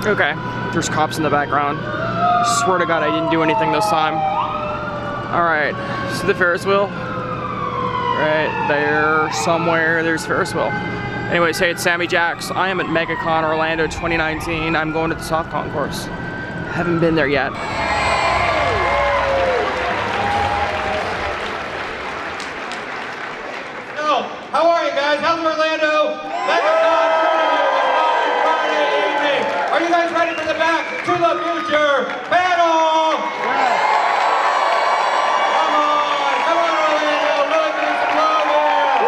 Okay, there's cops in the background. I swear to God I didn't do anything this time. Alright, see the Ferris wheel? Right there, somewhere, there's Ferris wheel. Anyways, hey, it's Sammy Jax. I am at Megacon Orlando 2019. I'm going to the soft concourse. Haven't been there yet. So, how are you guys? How's Orlando? Megacon Friday evening. Are you guys ready for the Back to the Future panel? Come on, Orlando. Really give me some love here.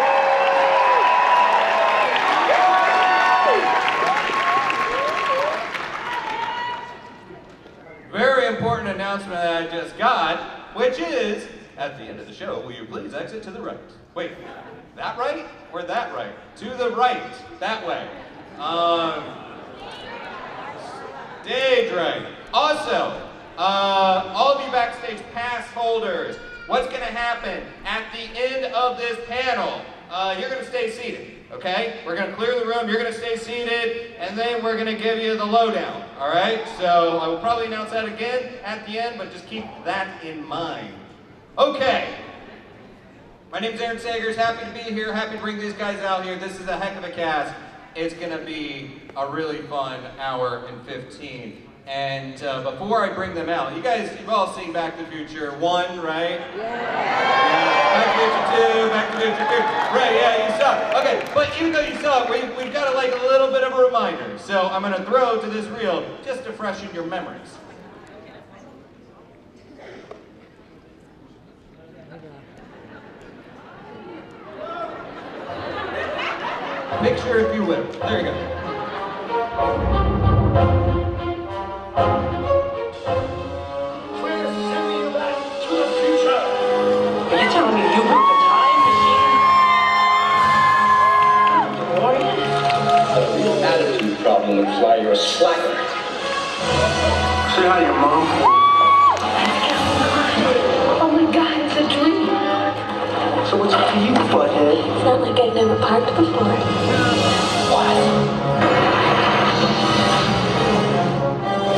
Very important announcement that I just got, which is, at the end of the show, will you please exit to the right? Wait, that right or that right? To the right, that way. Stage right. Also, all of you backstage pass holders, what's gonna happen at the end of this panel? You're gonna stay seated, okay? We're gonna clear the room, you're gonna stay seated, and then we're gonna give you the lowdown, all right? So I will probably announce that again at the end, but just keep that in mind. Okay. My name's Aaron Sagers, happy to be here, happy to bring these guys out here. This is a heck of a cast. It's gonna be a really fun hour and 15. And before I bring them out, you've all seen Back to the Future 1, right? Yeah. Back to the Future 2, Back to the Future 3. Right, yeah, you saw it. Okay, but even though you saw it, we've got like a little bit of a reminder. So I'm gonna throw to this reel just to freshen your memories. Picture, if you will. There you go. We're sending you back to the future. Are you telling me you built a time machine? DeLorean? A real attitude problem would fly. You're a slacker. Say hi to your mom. Oh my God, it's a dream. So what's up for you, butthead? It's not like I've never parked before. What?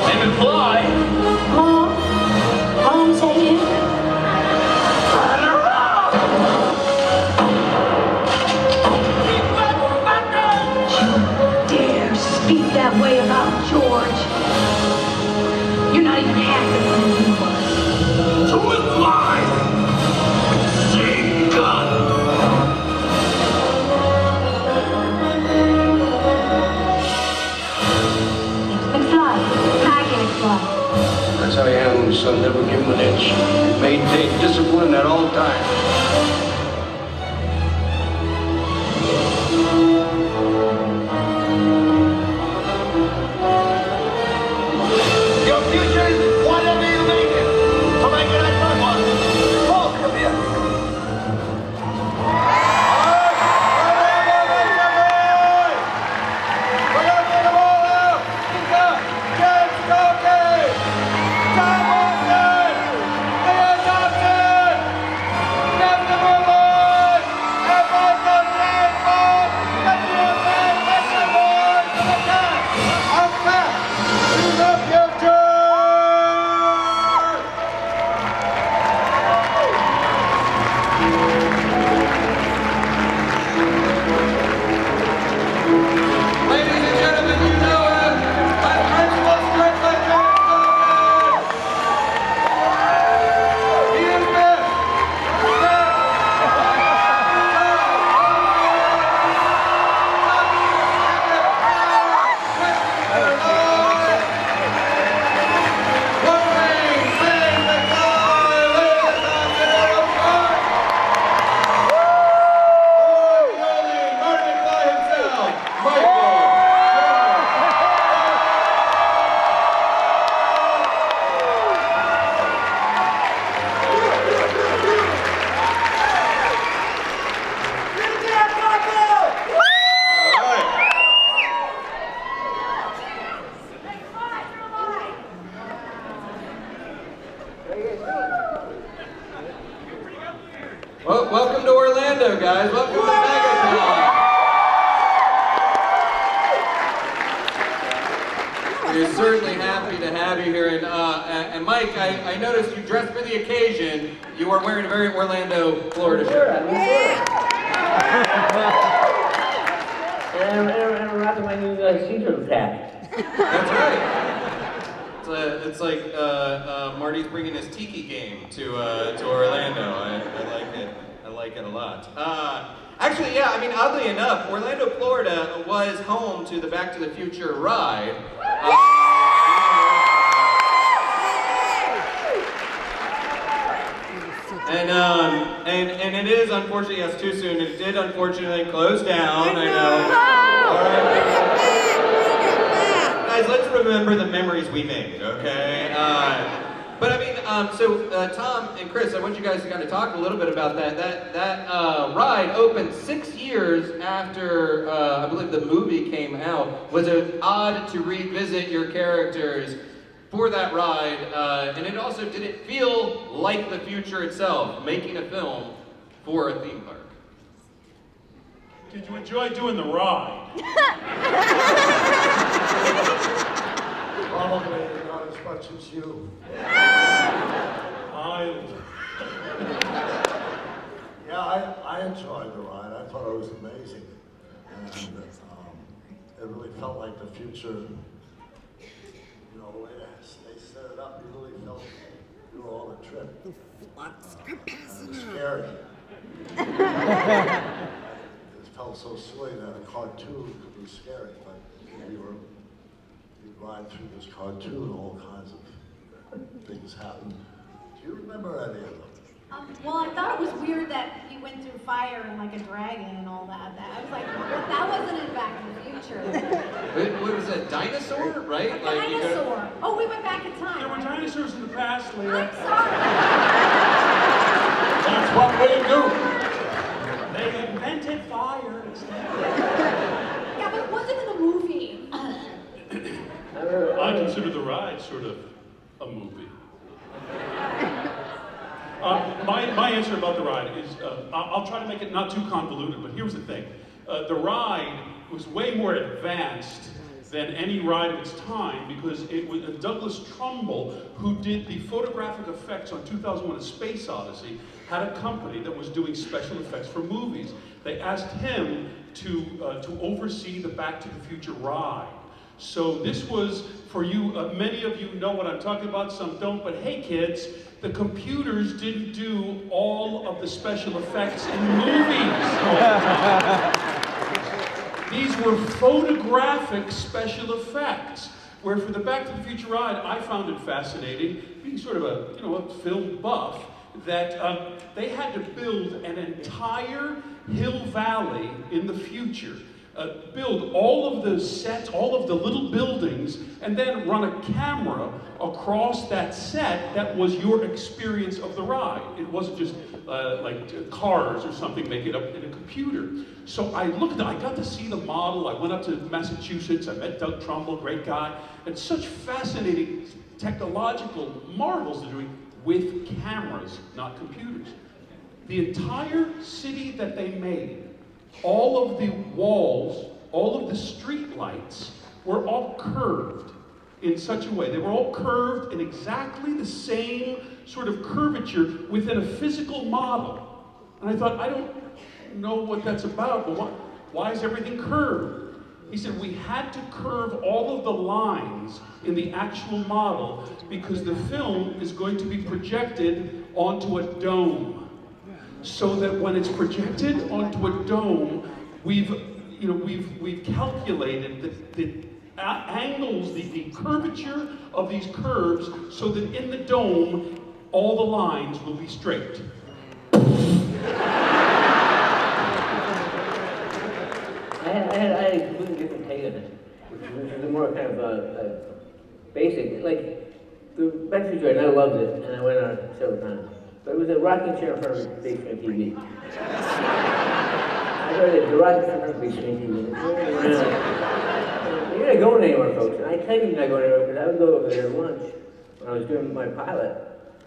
Maybe fly. Mom? Mom, is that you? You dare speak that way about George? You're not even half the man he was. So we fly. Same gun. McFly. Hi, McFly. That's how you handle your son. Never give him an inch. Maintain discipline at all times. Your future is whatever you make it. So make it at my one. Paul, come here. We're gonna get them all out! We've got James Cokie, Tom Wilson, Leah Johnson, Captain Woodley, and Michael James. Let's do it, man! Let's do it for the cast! I'm back to the future! Ladies and gentlemen, you know him. I'm Principal Strickland James Cokie. He is this. Well, welcome to Orlando, guys. Welcome to Megacon. We're certainly happy to have you here. And Mike, I noticed you dressed for the occasion. You are wearing a very Orlando, Florida shirt. And I'm rocking my new Caesar hat. That's right. It's like Marty's bringing his tiki game to Orlando. I like it. I like it a lot. Actually, yeah, I mean, oddly enough, Orlando, Florida was home to the Back to the Future ride. And it is, unfortunately, yes, too soon. It did unfortunately close down. I know. All right. Guys, let's remember the memories we made, okay? But I mean, so Tom and Chris, I want you guys to kind of talk a little bit about that. That ride opened 6 years after I believe the movie came out. Was it odd to revisit your characters for that ride? And it also didn't feel like the future itself, making a film for a theme park. Did you enjoy doing the ride? Probably not as much as you. I enjoyed the ride. I thought it was amazing. And it really felt like the future. You know, the way they set it up, you really felt you were on a trip. Flux And capacitor. it's scary. It felt so silly that a cartoon could be scary, but you'd ride through this cartoon, all kinds of things happen. Do you remember any of them? Well, I thought it was weird that you went through fire and like a dragon and all that. I was like, well, that wasn't in Back to the Future. What was that, dinosaur, right? A dinosaur. Oh, we went back in time. There were dinosaurs in the past, Leah. I'm sorry. That's what we do. They invented fire instead. Yeah, but it wasn't in the movie. I consider the ride sort of a movie. My answer about the ride is, I'll try to make it not too convoluted, but here's the thing. The ride was way more advanced than any ride of its time because it was Douglas Trumbull, who did the photographic effects on 2001: A Space Odyssey, had a company that was doing special effects for movies. They asked him to oversee the Back to the Future ride. So this was, for you, many of you know what I'm talking about, some don't, but hey kids, the computers didn't do all of the special effects in movies all the time. These were photographic special effects, where for the Back to the Future ride, I found it fascinating, being sort of a film buff, that they had to build an entire hill valley in the future. Build all of the sets, all of the little buildings, and then run a camera across that set that was your experience of the ride. It wasn't just like cars or something make it up in a computer. So I got to see the model. I went up to Massachusetts, I met Doug Trumbull, great guy, and such fascinating technological marvels they're doing with cameras, not computers. The entire city that they made, all of the walls, all of the street lights were all curved in such a way. They were all curved in exactly the same sort of curvature within a physical model. And I thought, I don't know what that's about, but why is everything curved? He said, we had to curve all of the lines in the actual model because the film is going to be projected onto a dome. So that when it's projected onto a dome, we've calculated the angles, the curvature of these curves, so that in the dome, all the lines will be straight. I had a completely different take on it, which was more kind of basic. Like, the Back to the Future, and I loved it, and I went on it several times. But it was a rocking chair in front of a big screen TV. I thought the rocking chair in front of a big screen TV. You're not going anywhere, folks. And I tell you you're not going anywhere because I would go over there at lunch when I was doing my pilot,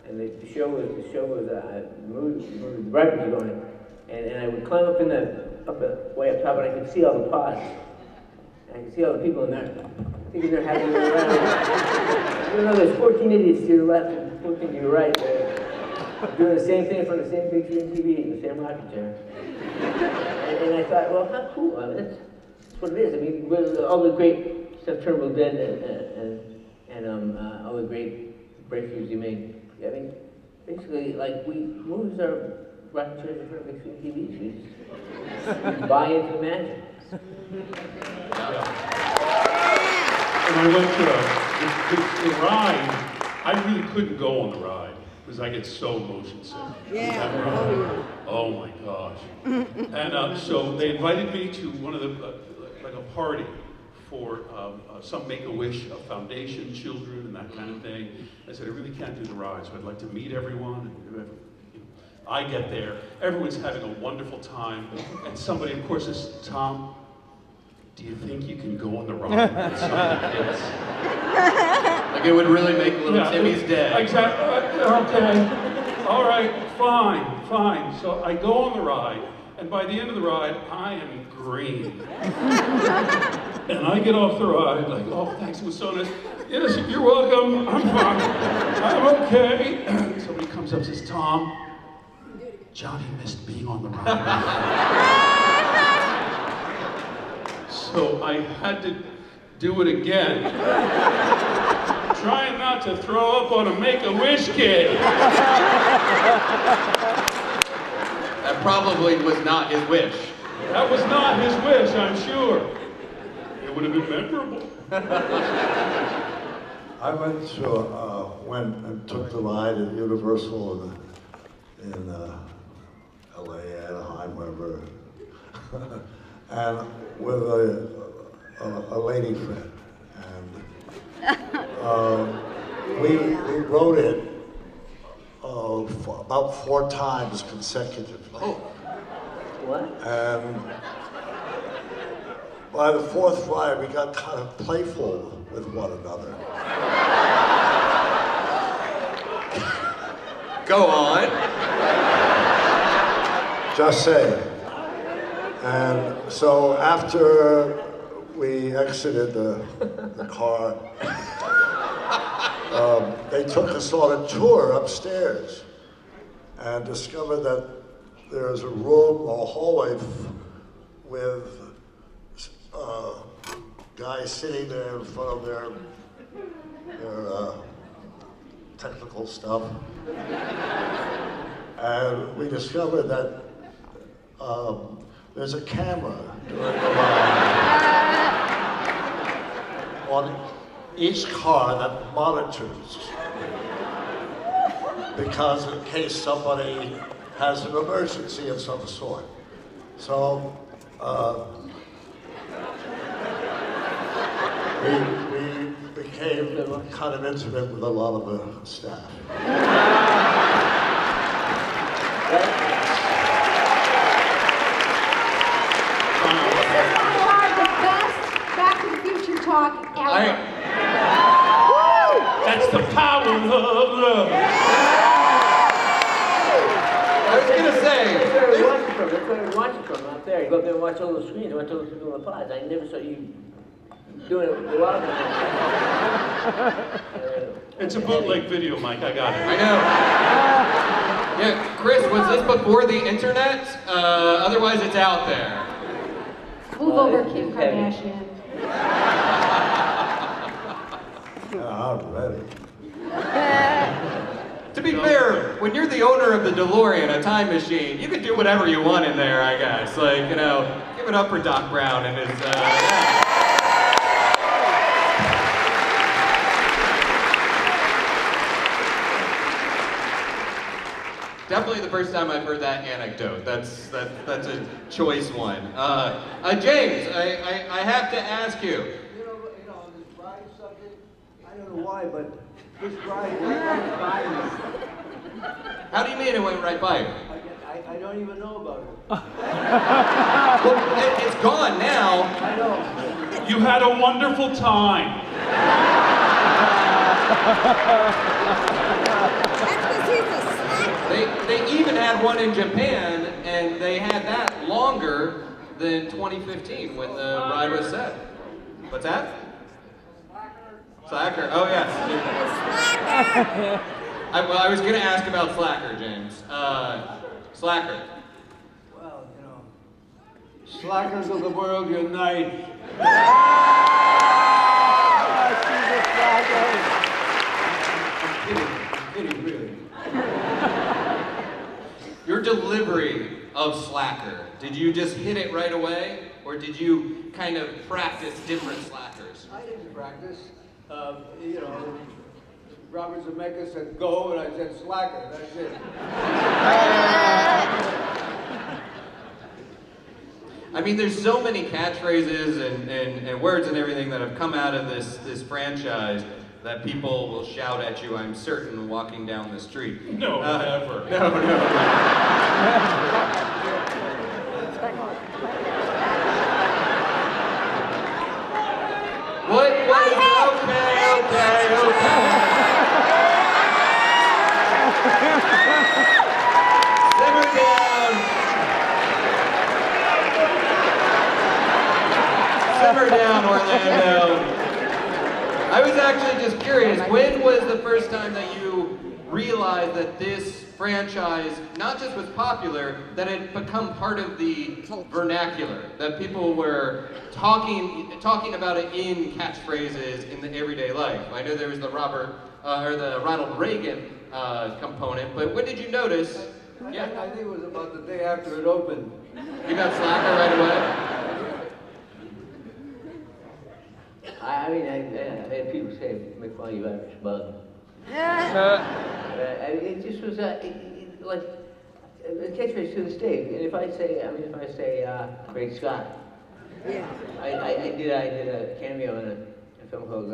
and the show was the breakfast was going, and I would climb up way up top, and I could see all the pods. And I could see all the people in there. thinking they're having a ride. You know, there's 14 idiots to your left and 14 to your right. They're doing the same thing in front of the same big screen TV in the same rocking chair. And I thought, well, how cool. I mean, that's what it is. I mean, with all the great stuff Turnbull did and all the great breakthroughs he made. I mean, basically, like, movies are rocking chairs in front of big screen TVs. You buy into the magic. When I went to the ride, I really couldn't go on the ride because I get so motion sick. Yeah. Oh my gosh. And so they invited me to one of the, like a party for some Make-A-Wish Foundation children and that kind of thing. I said, I really can't do the ride, so I'd like to meet everyone. I get there, everyone's having a wonderful time, and somebody, of course, says, Tom, do you think you can go on the ride with some of the kids? Like it would really make little Timmy's day. Exactly. Okay. All right. Fine. So I go on the ride, and by the end of the ride, I am green. And I get off the ride like, oh, thanks, it was so nice. Yes, you're welcome. I'm fine. I'm okay. Somebody comes up and says, Tom, Johnny missed being on the ride. So I had to do it again. Trying not to throw up on a Make-A-Wish kid. That probably was not his wish. That was not his wish, I'm sure. It would have been memorable. I went and took the ride at Universal in LA, Anaheim, wherever, and with a lady friend. And we wrote it about 4 times consecutively. Oh. What? And by the 4th ride, we got kind of playful with one another. Go on. Just saying. And so after we exited the car, they took us on a tour upstairs and discovered that there's a room or a hallway with guys sitting there in front of their technical stuff. And we discovered that there's a camera during the ride on each car that monitors, because in case somebody has an emergency of some sort. So we became kind of intimate with a lot of the staff. Back to the Future talk ever. That's the power of love. I was gonna say. That's where we watch it from. That's where we watch it from, out there. You go up there and watch all those screens. Watch all those people in the pods. I never saw you doing it with a lot of them. It's a bootleg video, Mike. I got it. I know. Yeah, Chris, was this before the internet? Otherwise, it's out there. Move over, Kim Kardashian. I'm ready. To be fair, when you're the owner of the DeLorean, a time machine, you can do whatever you want in there, I guess. Like, you know, give it up for Doc Brown and his, yeah. Definitely the first time I've heard that anecdote. That's a choice one. James, I have to ask you. You know, on this ride subject, I don't know why, but this ride went right by me. How do you mean it went right by you? I don't even know about it. Well, it's gone now. I know. You had a wonderful time. They even had one in Japan, and they had that longer than 2015 when the ride was set. What's that? Slacker? Oh, yes. Well, I was going to ask about Slacker, James. Slacker. Well, you know, slackers of the world unite. I'm kidding, really. Your delivery of Slacker, did you just hit it right away? Or did you kind of practice different Slackers? I didn't practice. You know, Robert Zemeckis said go, and I said slacker. That's it. I mean, there's so many catchphrases and words and everything that have come out of this franchise that people will shout at you, I'm certain, walking down the street. No, never. No. What? Okay. Simmer down, Orlando. I was actually just curious, when was the first time that you realized that this franchise not just was popular, that it become part of the vernacular, that people were talking about it in catchphrases in the everyday life? I know there was the Ronald Reagan component, but when did you notice? I think it was about the day after it opened. You got Slacker right away? I mean, I had people say, make fun of you, Irish bug. It just was like a catchphrase to this day. And if I say, Great Scott. Yeah. I did a cameo in a film called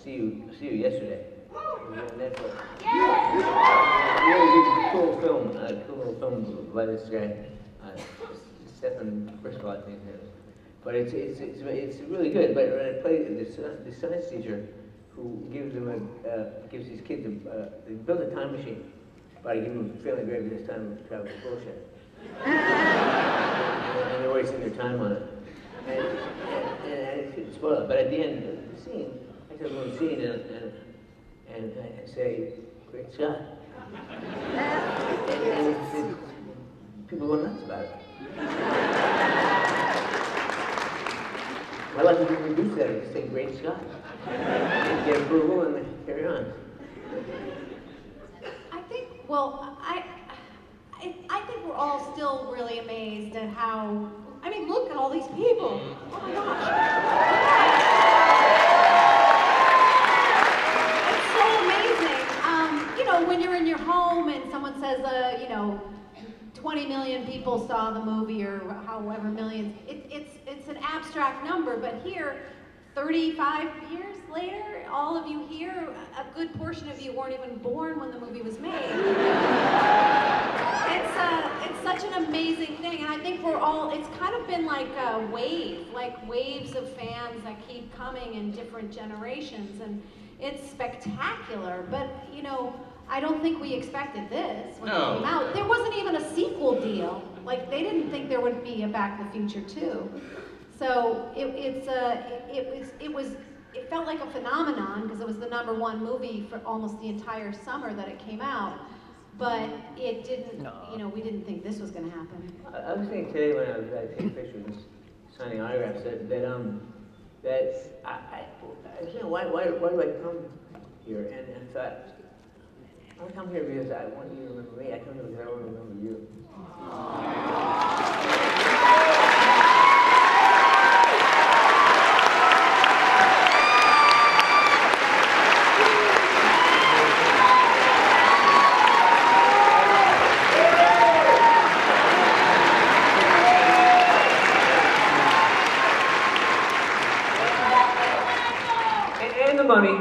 See You Yesterday. It was on Netflix. Really cool film, cool little film by this guy, Stephen Bristol, I think. But it's really good. But when I play the science teacher, who gives these kids they build a time machine by giving them failing grade this time travel bullshit, and they're wasting their time on it. And I shouldn't spoil it. But at the end of the scene, I take a little scene and I say, "Great Scott," and people go nuts about it. I like to reduce that and just say Great Scott. Get approval and then carry on. I think we're all still really amazed at how, look at all these people. Oh my gosh. It's so amazing. When you're in your home and someone says, 20 million people saw the movie, or however millions. It's an abstract number, but here, 35 years later, all of you here, a good portion of you weren't even born when the movie was made. It's such an amazing thing, and I think it's kind of been like a wave, like waves of fans that keep coming in different generations, and it's spectacular, but I don't think we expected this when it came out. There wasn't even a sequel deal. Like, they didn't think there would be a Back to the Future 2. So it felt like a phenomenon because it was the #1 movie for almost the entire summer that it came out. But it didn't, we didn't think this was going to happen. I was thinking today when I was taking pictures and signing autographs that why do I come here? And I thought, I come here because I want you to remember me. I come here because I want to remember you. And the money.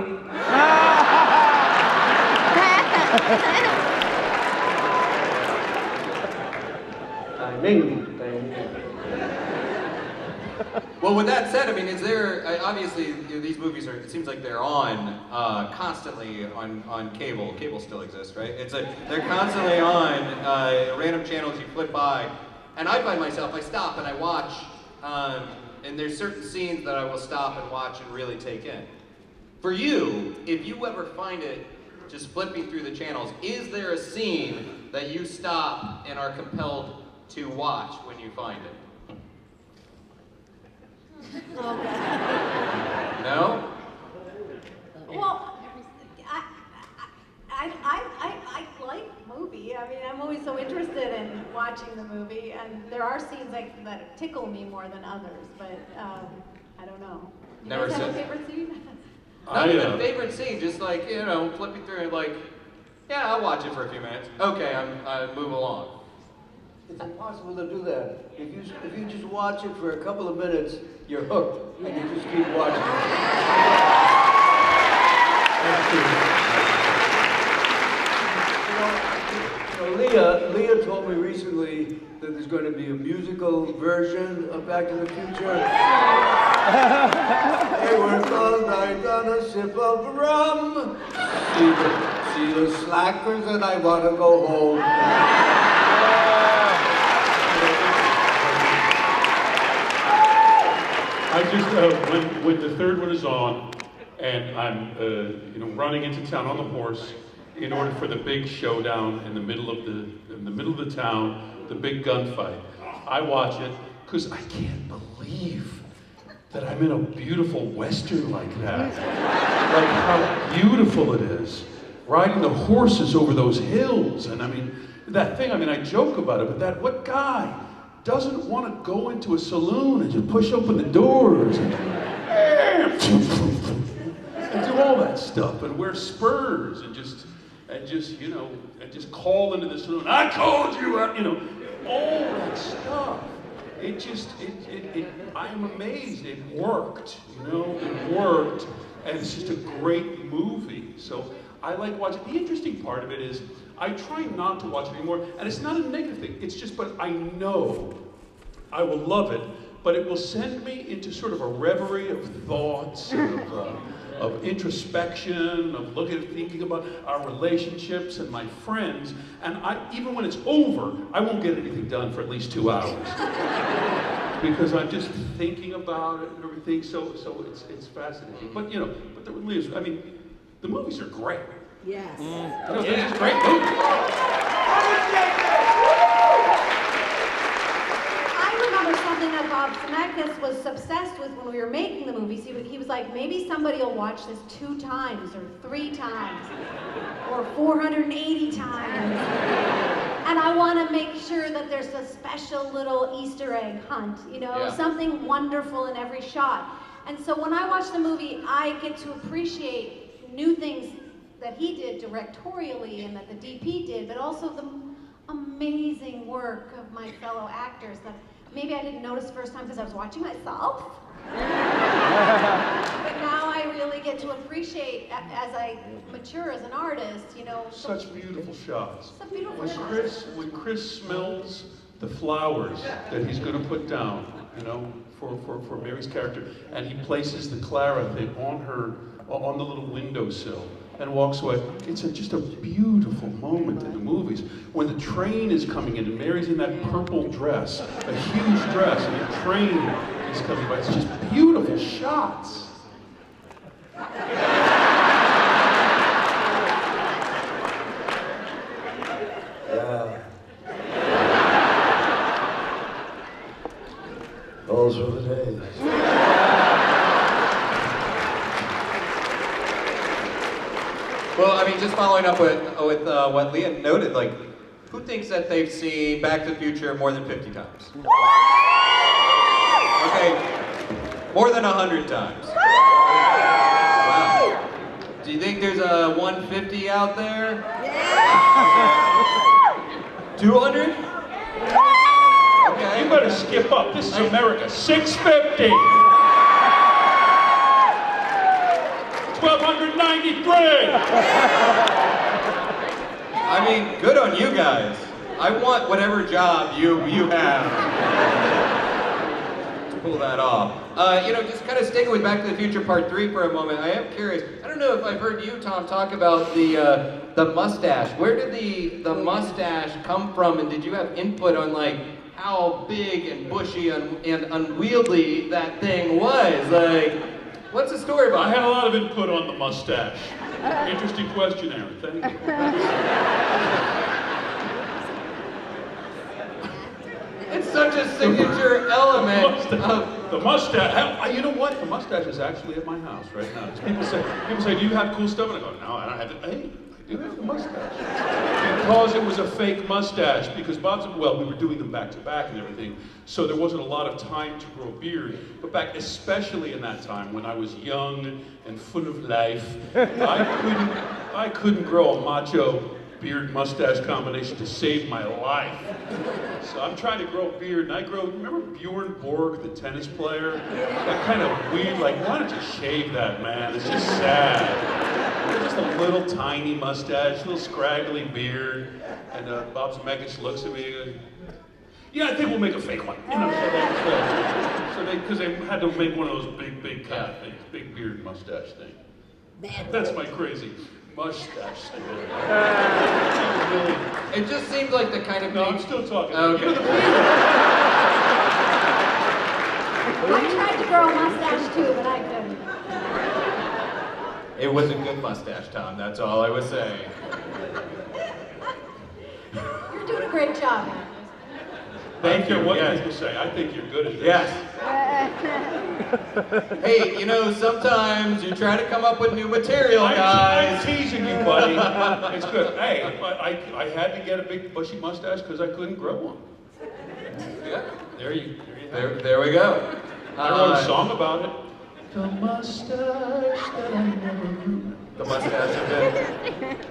Well, with that said, is there, obviously, these movies it seems like they're on constantly on cable. Cable still exists, right? They're constantly on random channels you flip by. And I find myself, I stop and I watch, and there's certain scenes that I will stop and watch and really take in. For you, if you ever find it just flipping through the channels, is there a scene that you stop and are compelled to watch when you find it? No? Well, I like movie. I mean, I'm always so interested in watching the movie, and there are scenes that tickle me more than others, but I don't know. You Never guys have a said- favorite scene? Not even a favorite scene, just like, flipping through it like, yeah, I'll watch it for a few minutes. Okay, I move along. It's impossible to do that. If you just watch it for a couple of minutes, you're hooked, and you just keep watching it. Leah told me recently that there's going to be a musical version of Back to the Future. They work all night on a sip of rum. See the slackers, and I want to go home. I just, when the third one is on, and I'm, running into town on the horse, in order for the big showdown in the middle of the town, the big gunfight, I watch it because I can't believe that I'm in a beautiful western like that. Like how beautiful it is, riding the horses over those hills, and I mean that thing. I mean, I joke about it, but what guy doesn't want to go into a saloon and just push open the doors and do all that stuff and wear spurs and just call into the saloon. I called you out, all that stuff. I'm amazed. It worked, it worked, and it's just a great movie. So I like watching. The interesting part of it is I try not to watch it anymore, and it's not a negative thing. It's just, but I know I will love it, but it will send me into sort of a reverie of thoughts, of introspection, of thinking about our relationships and my friends. And even when it's over, I won't get anything done for at least 2 hours. Because I'm just thinking about it and everything, so it's fascinating. But the movies are great. Yes. They're just great movies. I remember something that Bob Zemeckis was obsessed with when we were making the movies. He was like, maybe somebody will watch this 2 times or 3 times or 480 times. And I want to make sure that there's a special little Easter egg hunt, something wonderful in every shot. And so when I watch the movie, I get to appreciate new things that he did directorially and that the DP did, but also the amazing work of my fellow actors that maybe I didn't notice the first time because I was watching myself. But now I really get to appreciate as I mature as an artist, Such beautiful shots. Some beautiful shots. When Chris smells the flowers that he's going to put down, for Mary's character, and he places the Clara thing on the little windowsill and walks away. It's just a beautiful moment in the movies. When the train is coming in and Mary's in that purple dress, a huge dress, and the train is coming by. It's just beautiful shots. Yeah. Those were the days. Well, just following up with what Leah noted, who thinks that they've seen Back to the Future more than 50 times? Okay, more than 100 times. Wow. Do you think there's a 150 out there? Yeah. 200? Okay. You better skip up. This is America. 650. 1,293! Good on you guys. I want whatever job you have to pull that off. Just kind of sticking with Back to the Future Part 3 for a moment, I am curious. I don't know if I've heard you, Tom, talk about the mustache. Where did the mustache come from, and did you have input on, how big and bushy and unwieldy that thing was? What's the story I behind had a lot of input on the mustache. Interesting question, Aaron. Thank you. It's such a signature element of... The mustache. You know what? The mustache is actually at my house right now. People say, do you have cool stuff? And I go, no, I don't have it. Hey, I do have the mustache. Because it was a fake mustache. Because we were doing them back to back and everything. So there wasn't a lot of time to grow a beard. But back, especially in that time when I was young and full of life, I couldn't grow a macho beard mustache combination to save my life. So I'm trying to grow a beard, and remember Bjorn Borg, the tennis player? That kind of weird, like, why don't you shave that, man? It's just sad. Just a little tiny mustache, little scraggly beard, and Bob Zemeckis looks at me and goes, yeah, I think we'll make a fake one. You know, because they had to make one of those big kind of things, big beard mustache thing. That's my crazy mustache thing. It just seemed like the kind of... No, I'm still talking. Okay. I tried to grow a mustache too, but I couldn't. It was a good mustache, Tom. That's all I was saying. You're doing a great job. Thank you. What Yes. people say, I think you're good at this. Yes. Hey, you know, sometimes you try to come up with new material, I'm guys. teasing you, buddy. It's good. Hey, I had to get a big bushy mustache because I couldn't grow one. Yeah. There you There we go. I wrote a song about it. The mustache that I never grew. The mustache of it.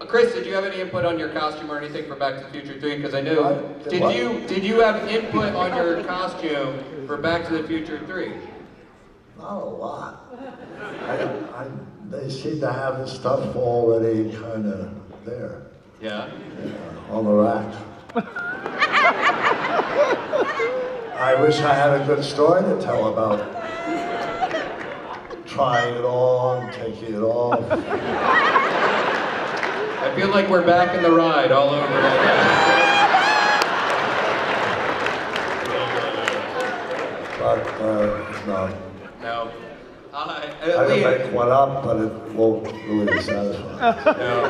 Chris, did you have any input on your costume or anything for Back to the Future 3? Because I know, did you have input on your costume for Back to the Future 3? Not a lot. They seem to have the stuff already kind of there. Yeah? On the rack. I wish I had a good story to tell about trying it on, taking it off. I feel like we're back in the ride all over again. But, no. No. I can make one up, but it won't really satisfy. No.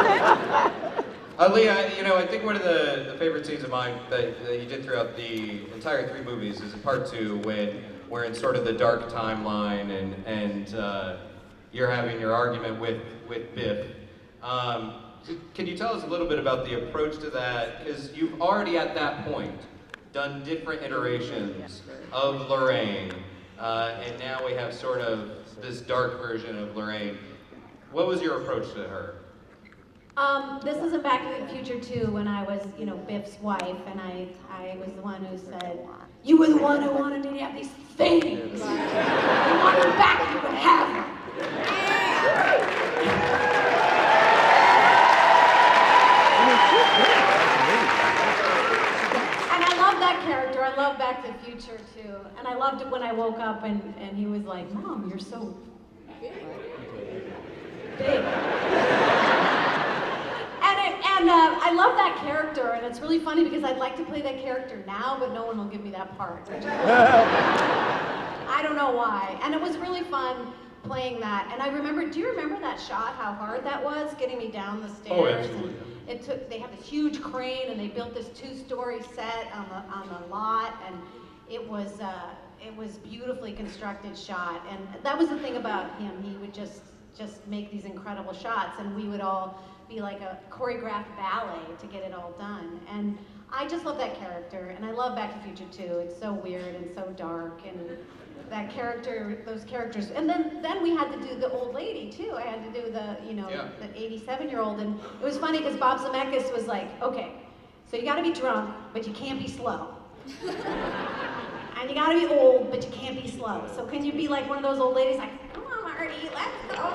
Lee, I think one of the favorite scenes of mine that you did throughout the entire 3 movies is in part 2 when we're in sort of the dark timeline and you're having your argument with Biff. Can you tell us a little bit about the approach to that? Because you've already at that point done different iterations of Lorraine, and now we have sort of this dark version of Lorraine. What was your approach to her? This is in Back to the Future 2 when I was, Biff's wife, and I was the one who said, you were the one who wanted me to have these things. If you wanted them back, you could have them. And I love that character. I love Back to the Future too. And I loved it when I woke up and he was like, Mom, you're so big. And I love that character, and it's really funny because I'd like to play that character now, but no one will give me that part. I don't know why. And it was really fun playing that. And I remember, do you remember that shot, how hard that was, getting me down the stairs? Oh, absolutely. They had this huge crane, and they built this 2-story set on the lot, and it was beautifully constructed shot. And that was the thing about him. He would just make these incredible shots, and we would all be like a choreographed ballet to get it all done. And I just love that character, and I love Back to the Future too. It's so weird and so dark, and that character, those characters. And then we had to do the old lady too. I had to do the 87-year-old, and it was funny because Bob Zemeckis was like, okay, so you gotta be drunk, but you can't be slow. And you gotta be old, but you can't be slow. So can you be like one of those old ladies like, come on Marty, let's go.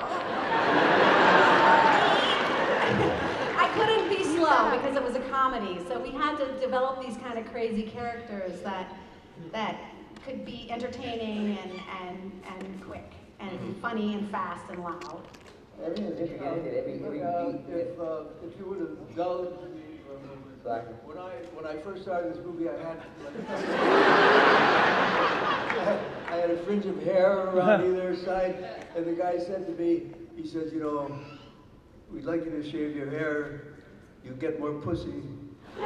I couldn't be slow because it was a comedy, so we had to develop these kind of crazy characters that could be entertaining and quick and funny and fast and loud. Everything's different. If you would have indulged me for a moment, when I first started this movie, I I had a fringe of hair around either side, and the guy said to me, he says, you know, we'd like you to shave your hair, you get more pussy. You're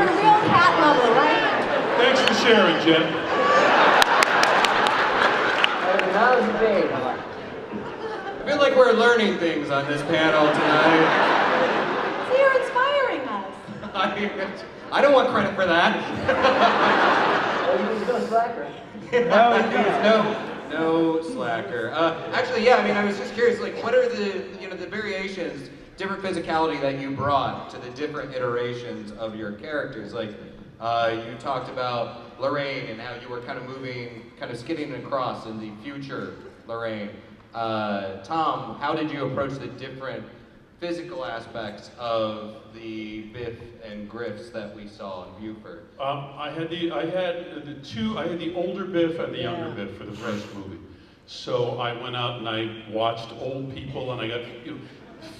a real cat lover, right? Thanks for sharing, Jen. Now it's big. I feel like we're learning things on this panel tonight. So you're inspiring us. I don't want credit for that. Oh, you no slacker. No slacker. Actually, yeah. I mean, I was just curious. Like, what are the variations, different physicality that you brought to the different iterations of your characters? Like, you talked about Lorraine and how you were kind of moving, kind of skidding across in the future Lorraine. Tom, how did you approach the different physical aspects of the Biff and Griffs that we saw in Buford? I had the older Biff and the younger Biff for the first movie. So I went out and I watched old people, and I got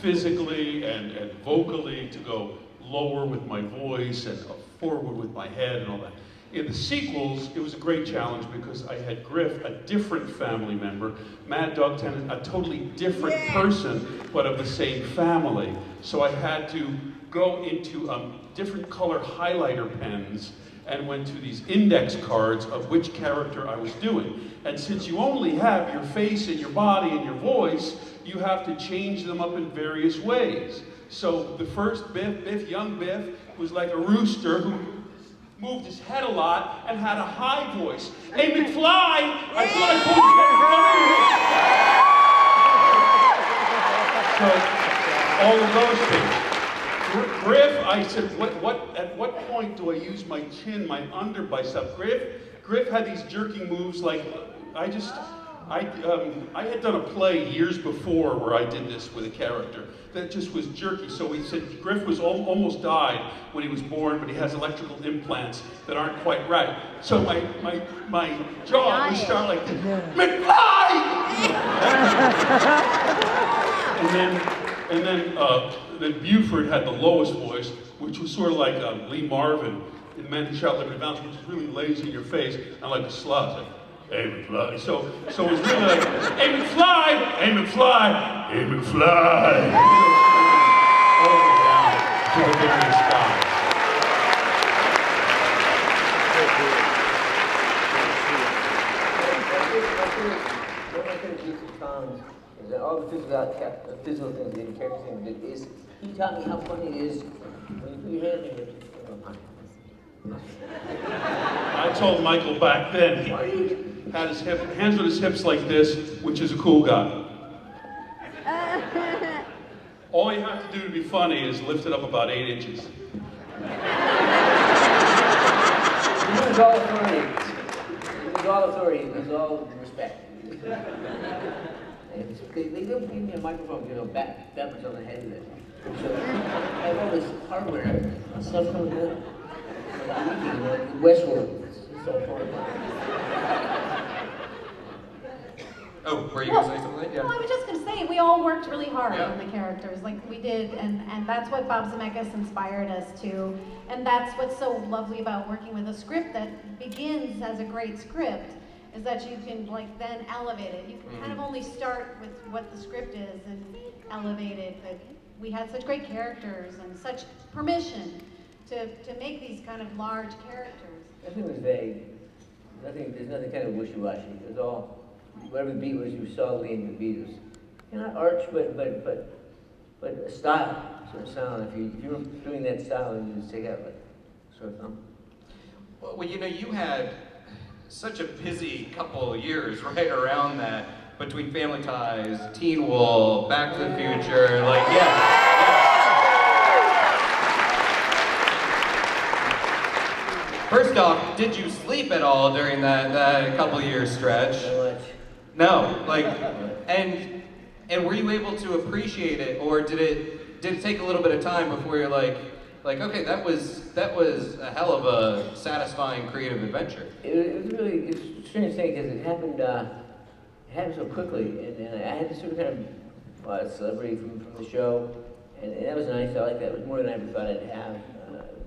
physically and vocally to go lower with my voice and forward with my head and all that. In the sequels, it was a great challenge because I had Griff, a different family member, Mad Dog Tennant, a totally different person, but of the same family. So I had to go into different color highlighter pens and went to these index cards of which character I was doing. And since you only have your face and your body and your voice, you have to change them up in various ways. So the first Biff, young Biff, was like a rooster who moved his head a lot and had a high voice. Hey, McFly! I thought I told you. So, all of those things. Griff, I said, at what point do I use my chin, my under bicep? Griff had these jerking moves like, I had done a play years before where I did this with a character that just was jerky. So we said Griff was almost died when he was born, but he has electrical implants that aren't quite right. So my jaw would start like this, McFly! then Buford had the lowest voice, which was sort of like Lee Marvin in Men Who Shout Liberty Valance, which is really lazy in your face, and like a slut. Like, hey, McFly. So it was really like, hey, McFly! Hey, McFly! Hey, McFly! All the way down to the various guys. One of my favorite pieces of songs is that all the physical things that the character thing did is, he taught me how funny it is when you put your hand in your I told Michael back then, he had his hands on his hips like this, which is a cool guy. All you have to do to be funny is lift it up about 8 inches. It was all authority. It was all authority. It was all respect. They don't give me a microphone, that much on the head of it. So I have all this hardware, stuff coming in. Westworld. Oh, were you going to say something? Yeah. No, I was just going to say, we all worked really hard on the characters, like we did, and that's what Bob Zemeckis inspired us to, and that's what's so lovely about working with a script that begins as a great script, is that you can then elevate it. You can kind of only start with what the script is and elevate it, but we had such great characters and such permission to make these kind of large characters. Nothing was vague. There's nothing kind of wishy-washy. It was all, whatever the beat was, you solidly in the beat. It was, not arch, but a style, sort of sound. If you were doing that style, then you just take out sort of thumb. Well, you had such a busy couple of years right around that, between Family Ties, Teen Wolf, Back to the Future, First off, did you sleep at all during that couple year stretch? So much. No, and were you able to appreciate it, or did it take a little bit of time before you're like, Like, okay, that was a hell of a satisfying creative adventure. It was really it's a strange thing because it happened so quickly, and I had this sort of kind of celebrity from the show, and that was nice. I like that. It was more than I ever thought I'd have.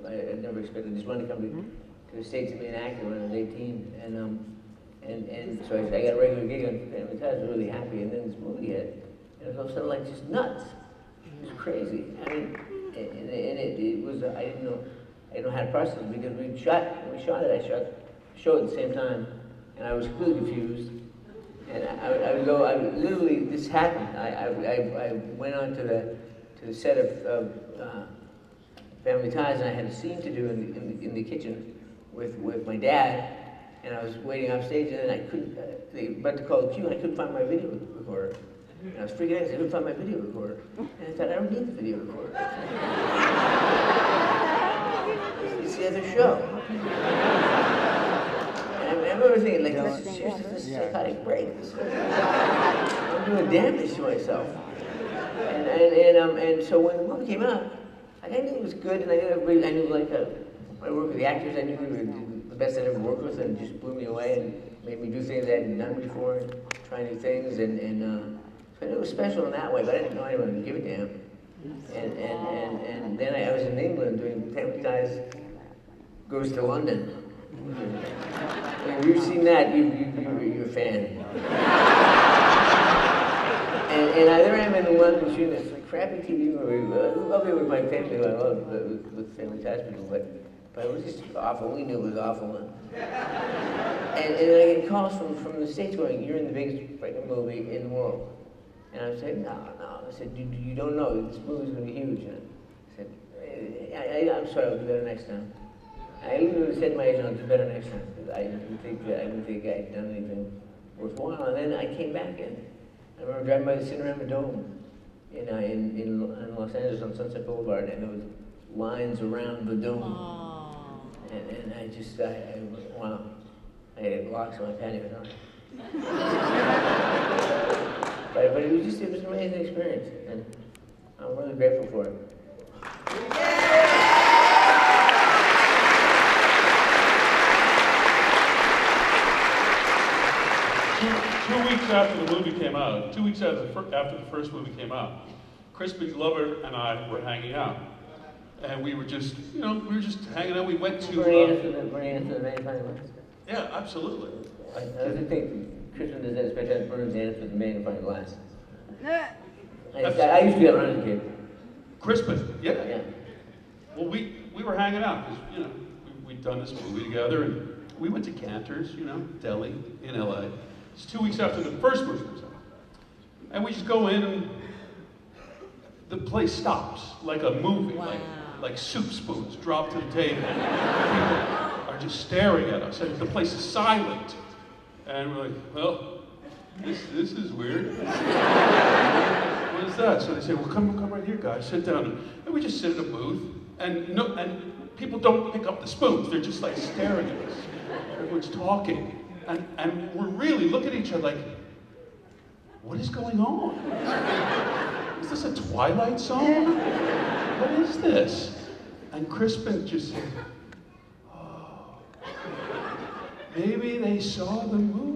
I never expected. I just wanted to come to the States to be an actor when I was 18, and so I got a regular gig on Family Ties. I was really happy, and then this movie hit, and it was all sudden like just nuts. It was crazy. I mean, and it was I didn't know how to process it because when we shot it, I shot the show at the same time, and I was completely confused. And I would literally, this happened. I went on to the set of Family Ties, and I had a scene to do in the kitchen with my dad, and I was waiting off stage, and then I couldn't, they were about to call the cue, and I couldn't find my video recorder. And I was freaking out because I couldn't find my video recorder. And I thought, I don't need the video recorder. It's the other show. And I remember thinking, like, this is a psychotic break. I'm doing damage to myself. And so when the movie came out, I knew it was good, and I knew like I worked with the actors, I knew they were the best I'd ever worked with, and it just blew me away and made me do things I hadn't done before, and try new things, and so I knew it was special in that way, but I didn't know anyone would give a damn. And then I was in England doing Family Ties Goes to London. And you've seen that, you're a fan. And there I am in London shooting this crappy TV movie. Lovely with my family, who I love, with Family Ties people, but it was just awful. We knew it was awful. And I get calls from the States going, "You're in the biggest freaking movie in the world." And I said, no. I said, you don't know, this movie's going to be huge. And I said, I'm sorry, I'll do better next time. I literally said to my agent, I'll do better next time, because I didn't think I'd done anything worthwhile. And then I came back, and I remember driving by the Cinerama Dome in Los Angeles on Sunset Boulevard, and there was lines around the dome. And I just, wow, I had locks on my patio door. But it was an amazing experience, and I'm really grateful for it. 2 weeks after the movie came out, 2 weeks after the first movie came out, Crispin Glover and I were hanging out, and we were just hanging out. We went to. Yeah, absolutely. I don't think Crispin does that, especially at Burns Dance with the magnifying glass. I used to do that when I was a kid. Crispin, yeah. Well, we were hanging out because we'd done this movie together, and we went to Cantor's, deli in LA. It's 2 weeks after the first movie comes out, and we just go in, and the place stops like a movie, like soup spoons drop to the table. People are just staring at us, and the place is silent, and we're like, well, this is weird. What is that? So they say, well, come right here, guys, sit down. And we just sit in a booth, and people don't pick up the spoons. They're just like staring at us. Everyone's talking, and we're really looking at each other like, what is going on? Is this a Twilight Zone? What is this? And Crispin just said, oh, maybe they saw the movie.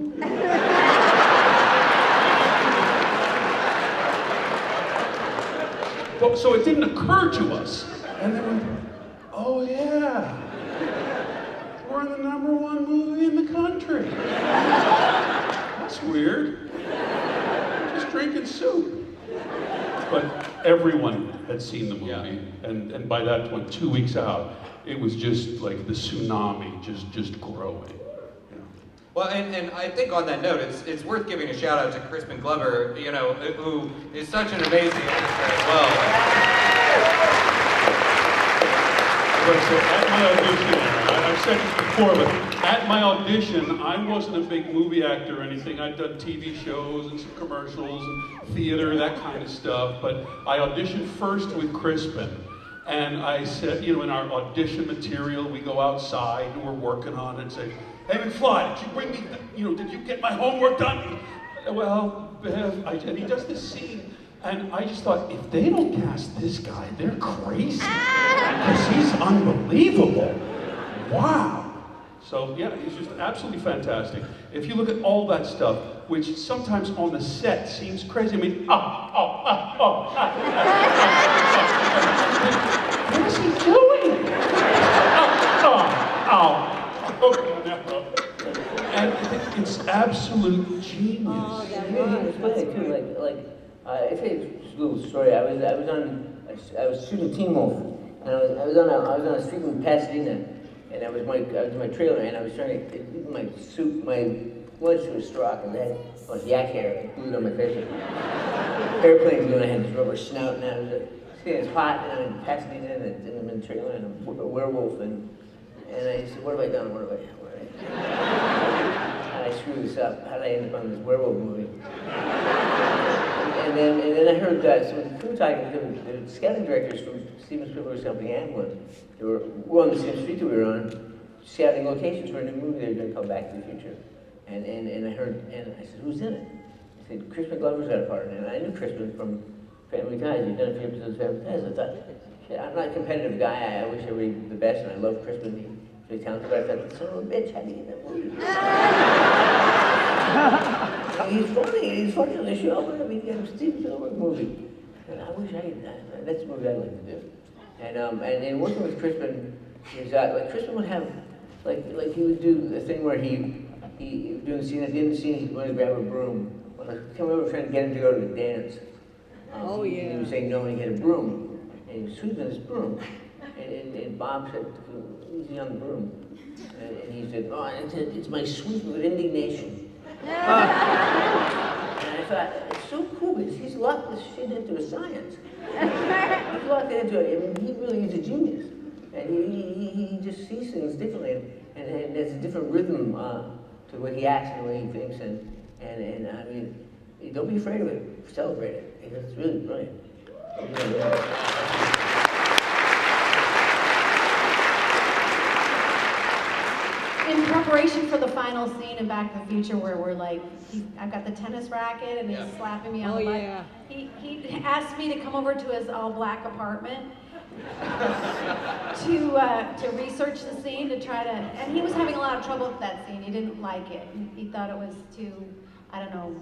So it didn't occur to us. And then we went, oh yeah, we're the #1 movie in the country. That's weird. Just drinking soup. But everyone had seen the movie, and by that point, 2 weeks out, it was just like the tsunami just growing. Well, and I think on that note, it's worth giving a shout out to Crispin Glover, who is such an amazing actor as well. So at my audition, I've said this before, but at my audition, I wasn't a big movie actor or anything. I'd done TV shows and some commercials and theater, that kind of stuff. But I auditioned first with Crispin. And I said, in our audition material, we go outside and we're working on it and say, hey, McFly, did you bring me, did you get my homework done? Well, Bev, and he does this scene, And I just thought, if they don't cast this guy, they're crazy. Because he's unbelievable. Wow. So yeah, he's just absolutely fantastic. If you look at all that stuff, which sometimes on the set seems crazy. I mean, what is he doing? And it's absolute genius. Oh, yeah, it's funny too. It's a little story. I was shooting Teen Wolf, and I was on a street in Pasadena, and I was in my trailer, and I was trying to eat my soup, my lunch to a straw, and I had yak hair glued on my face. Airplanes going, I had this rubber snout, and I was it's hot, and I'm in Pasadena, and I'm in the trailer, and I'm a werewolf, and I said, what have I done? How did I screw this up? How did I end up on this werewolf movie? And then I heard some crew talking to the scouting directors from Steven Spielberg's company, Amblin. They were on the same street that we were on, scouting locations for a new movie they were going to call Back to the Future. And I heard, and I said, who's in it? I said, Crispin Glover's got a part in it. And I knew Crispin from Family Ties. He'd done a few episodes of Family Ties. I thought, shit, I'm not a competitive guy. I wish everybody the best, and I love Crispin. He's really talented, but I thought, son of a bitch, how do you get that movie? He's funny on the show, but I mean, you got a Steven Spielberg movie. And I wish that's the movie I'd like to do. And working with Crispin is like Crispin would have, like he would do the thing where he doing the scene, at the end of the scene, he wanted to grab a broom. When I come over trying to get him to go to the dance. He was saying no, and he had a broom. And he was sweeping this broom. And Bob said, easy on the broom. And he said, oh, it's my sweep of indignation. And I thought, it's so cool because he's locked this shit into a science. He's locked it into it. I mean, he really is a genius. And he just sees things differently. And there's a different rhythm to the way he acts and the way he thinks. And I mean, don't be afraid of it. Celebrate it. Because it's really brilliant. In preparation for the final scene in Back to the Future where we're like, I've got the tennis racket and he's slapping me on the butt. He asked me to come over to his all-black apartment to research the scene, to try to, and he was having a lot of trouble with that scene. He didn't like it. He thought it was too, I don't know,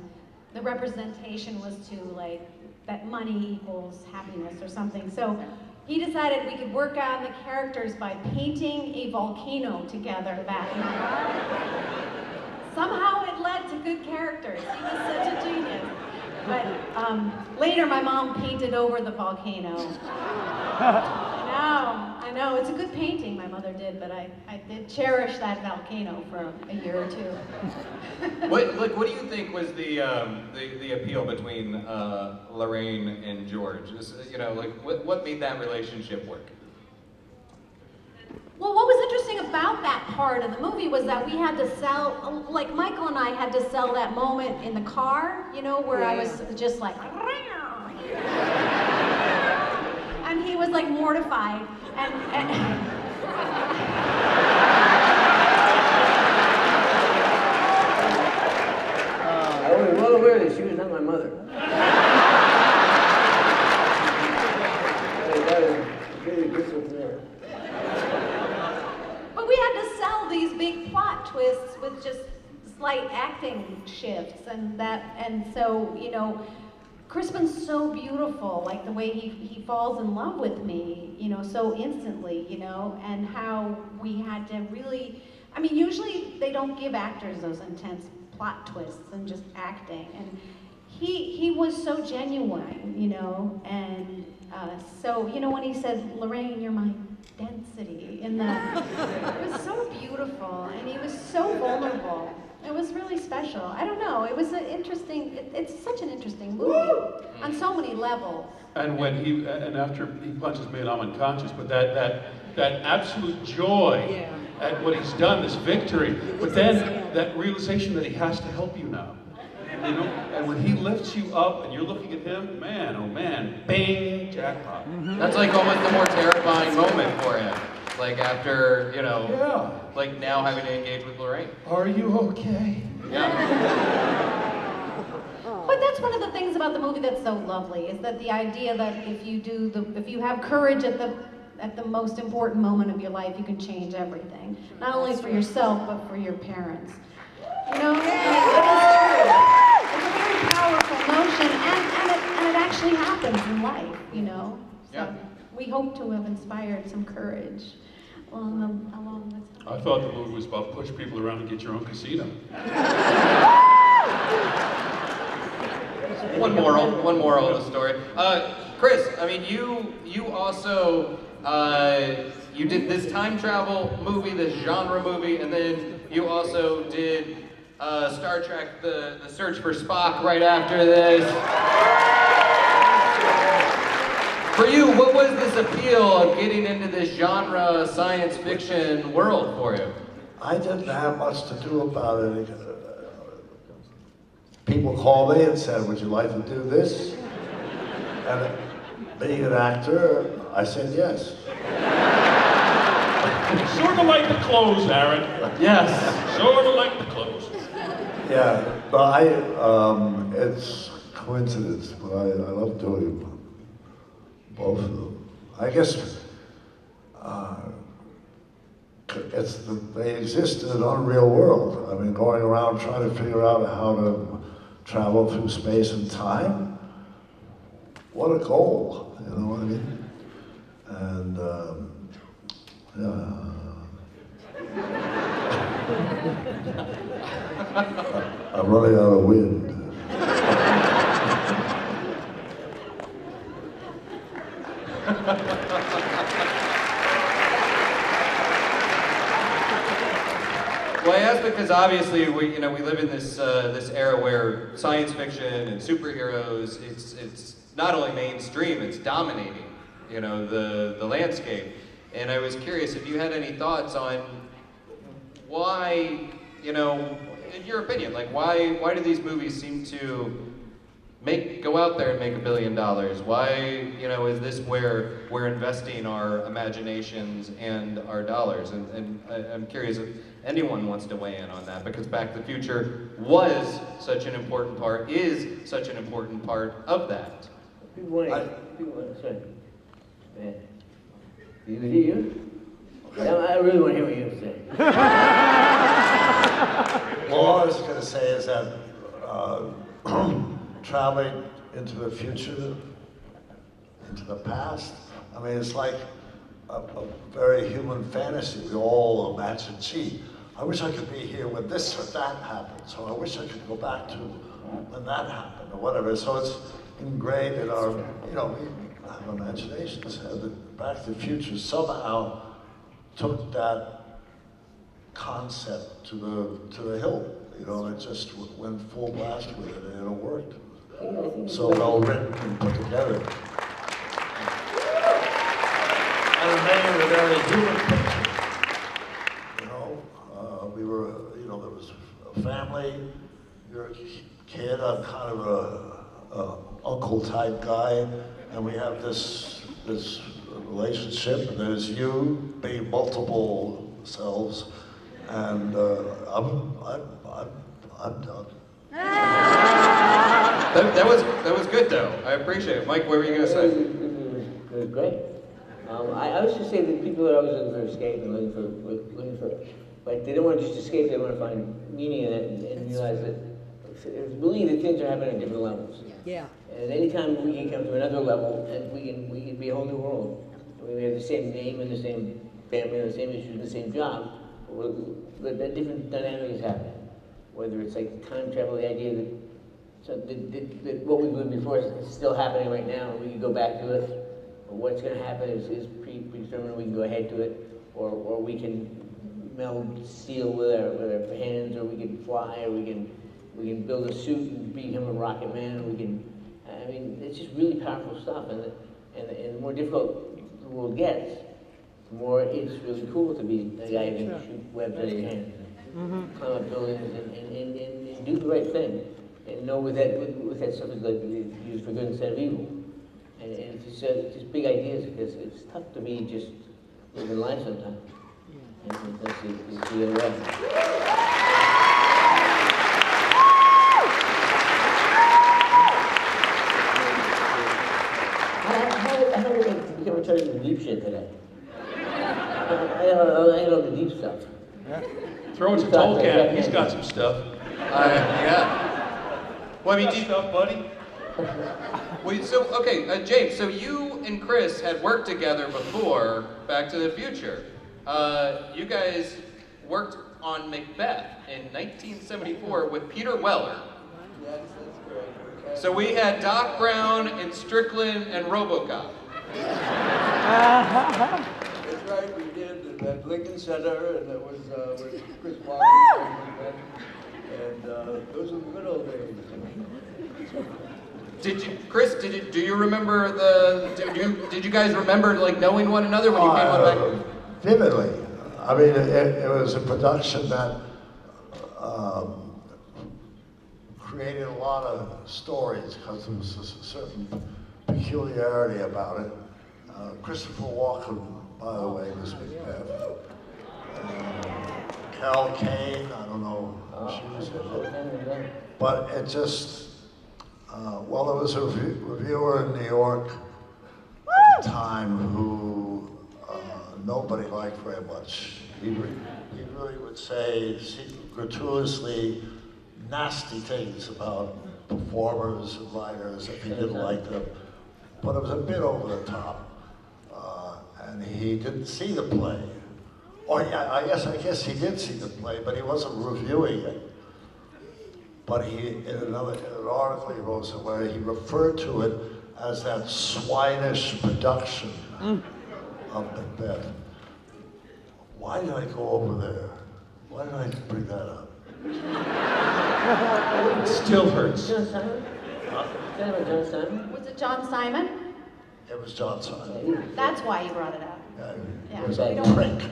the representation was too like, that money equals happiness or something. So he decided we could work on the characters by painting a volcano together back in the car. Somehow it led to good characters. He was such a genius. But later my mom painted over the volcano. I know, it's a good painting my mother did, but I did cherish that volcano for a year or two. What do you think was the appeal between Lorraine and George? What made that relationship work? Well, what was interesting about that part of the movie was that we had to sell, like Michael and I had to sell that moment in the car, where I was just like, and he was like mortified, and I was well aware that she was not my mother. That was really good from there. But we had to sell these big plot twists with just slight acting shifts, and so Crispin's so beautiful, like the way he falls in love with me, so instantly, and how we had to really, I mean, usually they don't give actors those intense plot twists and just acting, and he was so genuine, and so, when he said, Lorraine, you're my density, it was so beautiful, and he was so vulnerable. It was really special. I don't know. It was an interesting. It's such an interesting movie on so many levels. And when after he punches me and I'm unconscious, but that absolute joy at what he's done, this victory, but then that realization that he has to help you now. And when he lifts you up and you're looking at him, man, oh man, bang, jackpot. That's like almost the more terrifying moment for him. Like after, like now having to engage with Lorraine. Are you okay? Yeah. But that's one of the things about the movie that's so lovely, is that the idea that if you have courage at the most important moment of your life, you can change everything. Not only for yourself, but for your parents. You know, it is true. It's a very powerful notion, and it actually happens in life, you know. So Yeah. we hope to have inspired some courage along this. I thought the movie was about push people around and get your own casino. One moral of the story. Chris, I mean, you also you did this time travel movie, this genre movie, and then you also did Star Trek: The Search for Spock right after this. For you, what was this appeal of getting into this genre science fiction world for you? I didn't have much to do about it. People called me and said, would you like to do this? And being an actor, I said yes. Sort of like the clothes, Aaron. Yes. Sort of like the clothes. Yeah, but it's coincidence, but I love doing both of them. I guess they exist in an unreal world. I mean, going around trying to figure out how to travel through space and time. What a goal, you know what I mean? And I'm running out of wind. Well, I ask because obviously we live in this era where science fiction and superheroes, it's not only mainstream, it's dominating, the landscape. And I was curious if you had any thoughts on why, in your opinion, like why do these movies seem to go out there and make $1 billion? Why, is this where we're investing our imaginations and our dollars? And I'm curious if anyone wants to weigh in on that, because Back to the Future is such an important part of that. People want to, sorry. Man. You? I really want to hear what you have to say. Well, all I was going to say is that traveling into the future, into the past, I mean, it's like a very human fantasy. We all imagine, gee, I wish I could be here when this or that happened, so I wish I could go back to when that happened, or whatever. So it's ingrained in our, we have imaginations. And Back to the Future somehow took that concept to the hill. It just went full blast with it, and it worked. So well written and put together. And it made a very human picture. We were, there was a family. You're a kid. I'm kind of a uncle type guy, and we have this relationship. And there's you being multiple selves, and I'm done. That was good though. I appreciate it. Mike, what were you going to say? It was great. I was just saying that people are always looking for escape and looking for, but they don't want to just escape. They want to find meaning in it and realize that believe that things are happening at different levels. Yeah. And anytime we can come to another level, and we can be a whole new world. We have the same name and the same family and the same issues and the same job, but that different dynamic is happening. Whether it's like time travel, the idea that what we've lived before is still happening right now, and we can go back to it. Or what's going to happen is predetermined. We can go ahead to it, or we can meld steel with our hands, or we can fly, or we can build a suit and become a rocket man. It's just really powerful stuff. And the more difficult the world gets, the more it's really cool to be a guy who can shoot webs out of your hands, climb up buildings, and do the right thing, and know with that stuff is like used for good instead of evil. And it's just big ideas, because it's tough to be just living life sometimes. And that's the other way. We can't return to the deep shit today. I know the deep stuff. Throw it to Tolkien. He's got some stuff. Yeah. Well, I mean, Stuff, buddy. well, so okay, James. So you and Chris had worked together before Back to the Future. You guys worked on Macbeth in 1974 with Peter Weller. Yes, that's correct. So we had Doc Brown and Strickland and RoboCop. That's right, we did at Lincoln Center, and it was with Chris Walker and those were the good old days. Did you, Chris? Do you remember Did you guys remember like knowing one another when you came on back? Vividly. I mean, it was a production that created a lot of stories because there was a certain peculiarity about it. Christopher Walken, by the way, was Macbeth. Carol Kane, I don't know if she was in it. But it just, well, there was a reviewer in New York at the time who nobody liked very much. He really would say gratuitously nasty things about performers and writers if he didn't like them. But it was a bit over the top. And he didn't see the play. Or yeah, I guess he did see the play, but he wasn't reviewing it. But in an article he wrote somewhere, he referred to it as that swinish production of Macbeth. Why did I go over there? Why did I bring that up? It still hurts. John Simon? John Simon? Was it John Simon? It was John Simon. That's why you brought it up. It was we a don't- prick.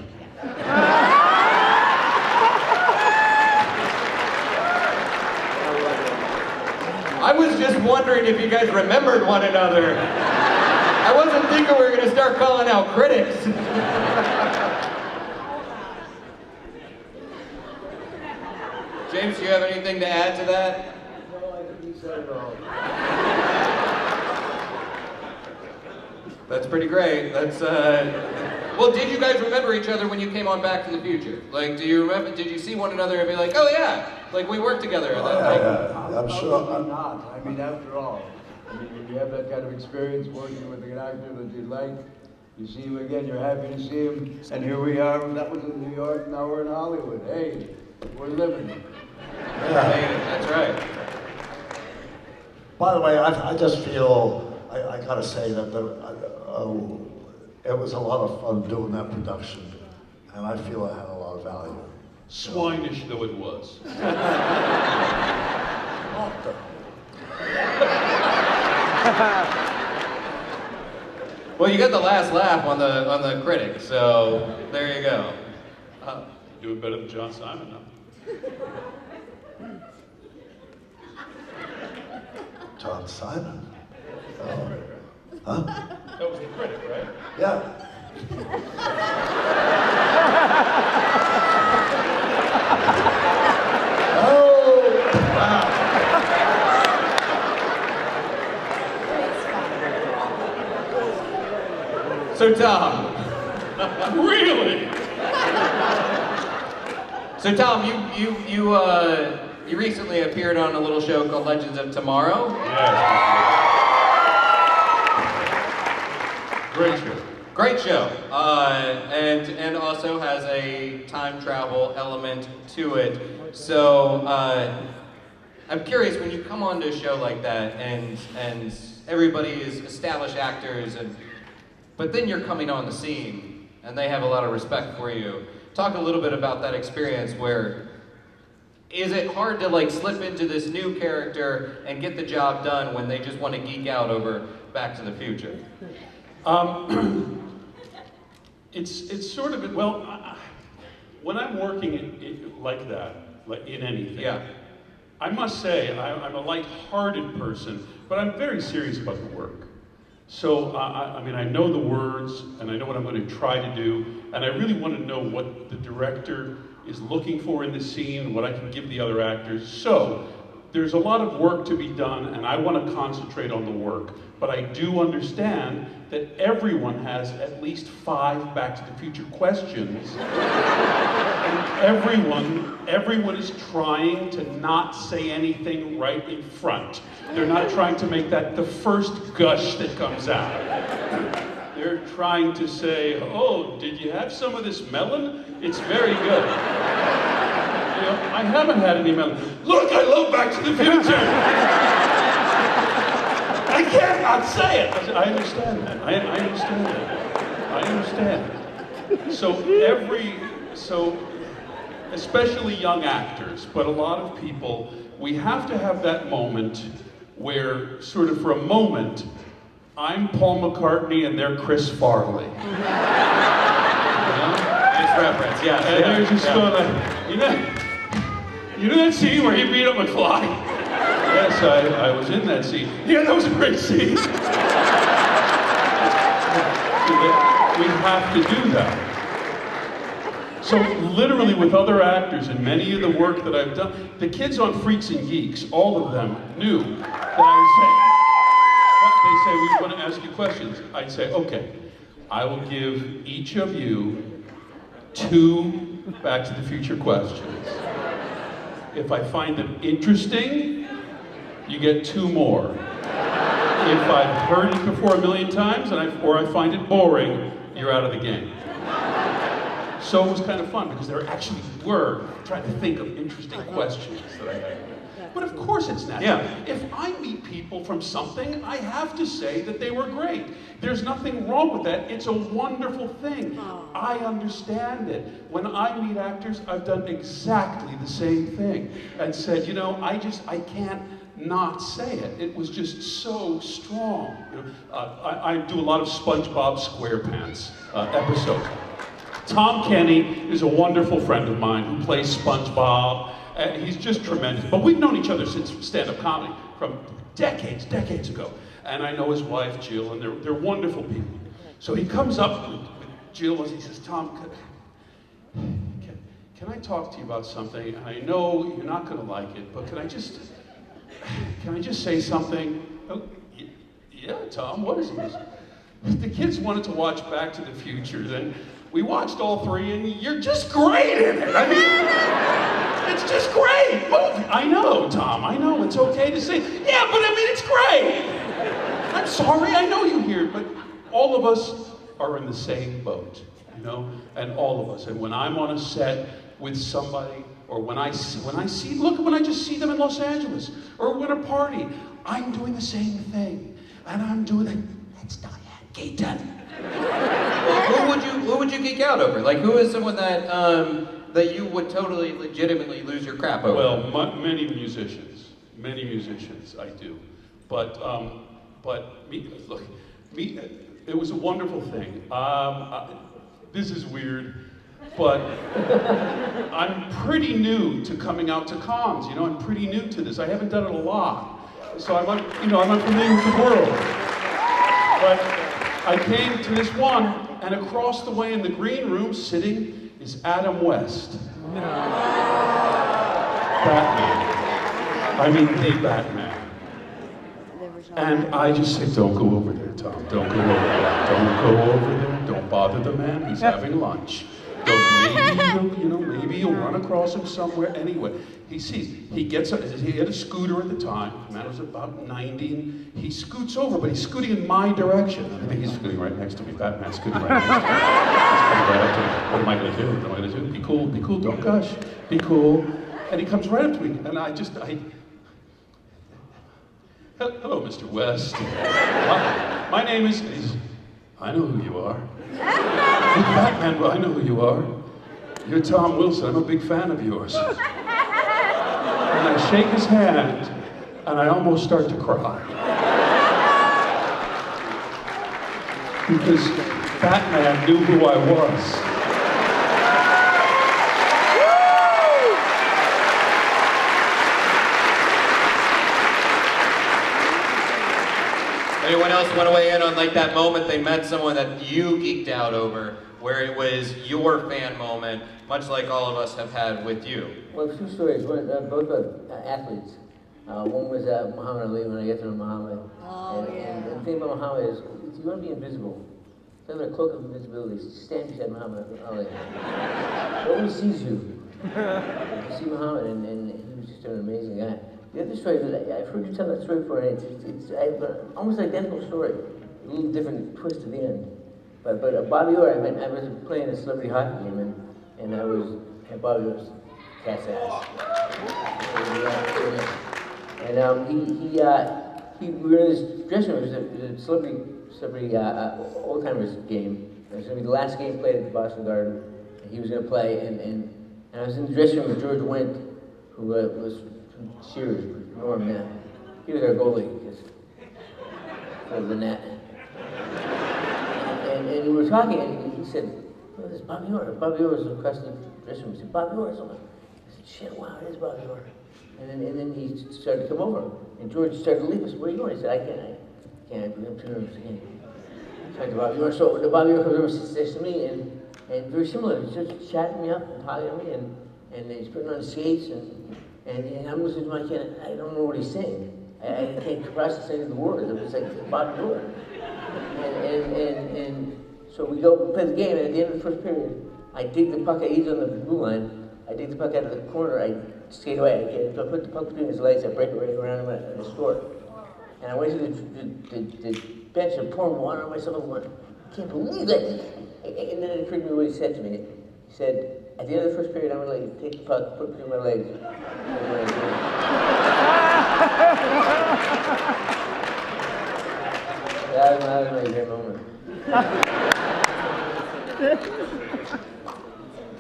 I was just wondering if you guys remembered one another. I wasn't thinking we were going to start calling out critics. James, do you have anything to add to that? No, I think he said it all. That's pretty great. That's well, did you guys remember each other when you came on Back to the Future? Like, do you remember? Did you see one another and be like, oh yeah, like we worked together? I'm sure. How could you not? I mean, after all, I mean, when you have that kind of experience working with an actor that you like, you see him again, you're happy to see him, and here we are. That was in New York, now we're in Hollywood. Hey, we're living. That's right. By the way, I just feel, I gotta say that it was a lot of fun doing that production, and I feel it had a lot of value. Swinish though it was. Well, you got the last laugh on the critic, so there you go. Do it better than John Simon now. John Simon? Oh. Huh? That was the critic, right? Yeah. Oh, wow. So Tom. Really? So Tom, you recently appeared on a little show called Legends of Tomorrow. Yes. Great show. Great show, and also has a time travel element to it. So I'm curious, when you come onto a show like that, and everybody is established actors, but then you're coming on the scene, and they have a lot of respect for you. Talk a little bit about that experience. Where is it hard to like slip into this new character and get the job done when they just want to geek out over Back to the Future? It's sort of, well, when I'm working like that, like in anything, Yeah. I must say I'm a light-hearted person, but I'm very serious about the work. So, I mean, I know the words, and I know what I'm going to try to do, and I really want to know what the director is looking for in the scene, what I can give the other actors. So, there's a lot of work to be done, and I want to concentrate on the work. But I do understand that everyone has at least 5 Back to the Future questions. And everyone is trying to not say anything right in front. They're not trying to make that the first gush that comes out. They're trying to say, oh, did you have some of this melon? It's very good. You know, I haven't had any melon. Look, I love Back to the Future! I can't not say it. I understand that. I understand that. I understand. So especially young actors, but a lot of people, we have to have that moment where, sort of for a moment, I'm Paul McCartney and they're Chris Farley. You know? It's reference, yeah. And you're just going like, you know that scene where he beat up McFly? Yes, I was in that scene. Yeah, that was a great scene. We have to do that. So literally with other actors and many of the work that I've done, the kids on Freaks and Geeks, all of them knew that I would say, they say, we want to ask you questions. I'd say, okay, I will give each of you 2 Back to the Future questions. If I find them interesting, you get 2 more. If I've heard it before a million times or I find it boring, you're out of the game. So it was kind of fun because there actually were trying to think of interesting questions that I had. But of course it's natural. Yeah. If I meet people from something, I have to say that they were great. There's nothing wrong with that. It's a wonderful thing. I understand it. When I meet actors, I've done exactly the same thing and said, you know, I can't not say it. It was just so strong. You know, I do a lot of SpongeBob SquarePants episodes. Tom Kenny is a wonderful friend of mine who plays SpongeBob. He's just tremendous. But we've known each other since stand-up comedy from decades ago. And I know his wife, Jill, and they're wonderful people. So he comes up with Jill and he says, Tom, can I talk to you about something? I know you're not going to like it, but can I just say something? Oh, yeah, Tom, what is this? The kids wanted to watch Back to the Future, and we watched all 3, and you're just great in it. I mean, it's just great. Movie. I know, Tom, I know, it's okay to say, yeah, but I mean, it's great. I'm sorry, I know you hear, but all of us are in the same boat, you know, and all of us. And when I'm on a set with somebody, or when I just see them in Los Angeles, or when a party, I'm doing the same thing, and I'm doing it. That's Diane Keaton. Who would you geek out over? Like, who is someone that that you would totally, legitimately lose your crap over? Well, many musicians I do, but it was a wonderful thing. This is weird, but I'm pretty new to coming out to cons. You know, I'm pretty new to this. I haven't done it a lot, so I'm unfamiliar with the world. But I came to this one, and across the way in the green room, sitting is Adam West. Batman. I mean, the Batman. And I just say, don't go over there, Tom. Don't go over there. Don't go over there. Don't bother the man. He's having lunch. Maybe you'll run across him somewhere. Anyway, he had a scooter at the time. The man was about 90, and he scoots over, but he's scooting in my direction. I think he's scooting right next to me. Batman's scooting right next to me. What am I going to do? What am I going to do? Be cool, don't gush. Be cool. And he comes right up to me, and hello, Mr. West. My name is, I know who you are. Batman, well, I know who you are. You're Tom Wilson. I'm a big fan of yours. And I shake his hand, and I almost start to cry. Because Batman knew who I was. Anyone else want to weigh in on like that moment they met someone that you geeked out over, where it was your fan moment, much like all of us have had with you? Well, 2 stories. Both are athletes. One was Muhammad Ali, when I get to know Muhammad. And the thing about Muhammad is, if you want to be invisible, so have a cloak of invisibility. Stand beside Muhammad Ali. Nobody sees you. You see Muhammad, and he was just an amazing guy. The other story that I've heard you tell that story before, and it's almost identical story, a little different twist at the end. But Bobby Orr, I was playing a celebrity hockey game, and Bobby Orr's cat's ass. And we were in this dressing room. It was a celebrity old timers game. It was going to be the last game played at the Boston Garden. And he was going to play, and I was in the dressing room with George Wendt, who was from Sears, Norm now. He was our goalie because of the net. And we were talking, and he said, "Oh, this is Bobby Orr." Bobby Orr was across the dressing room. He said, "Bobby Orr." I said, "Shit, wow, it is Bobby Orr." And then he started to come over, and George started to leave us. "Where are you going?" He said, "I can't. I'm too nervous again." I talked to Bobby Orr. So the Bobby Orr comes over and sits next to me, and very similar. He's just chatting me up and talking to me, and he's putting on skates, and I'm listening to him. I don't know what he's saying. I can't process any of the words. I'm just like, Bobby Orr. And so we go play the game, and at the end of the first period, I dig the puck. He's on the blue line. I dig the puck out of the corner. I skate away. I put the puck between his legs. I break it right around him and I score. And I went to the bench and poured water on myself. And went, I can't believe that. And then it occurred to me what he said to me. He said, "At the end of the first period, I'm going to let you take the puck, put it between my legs." That was my great moment.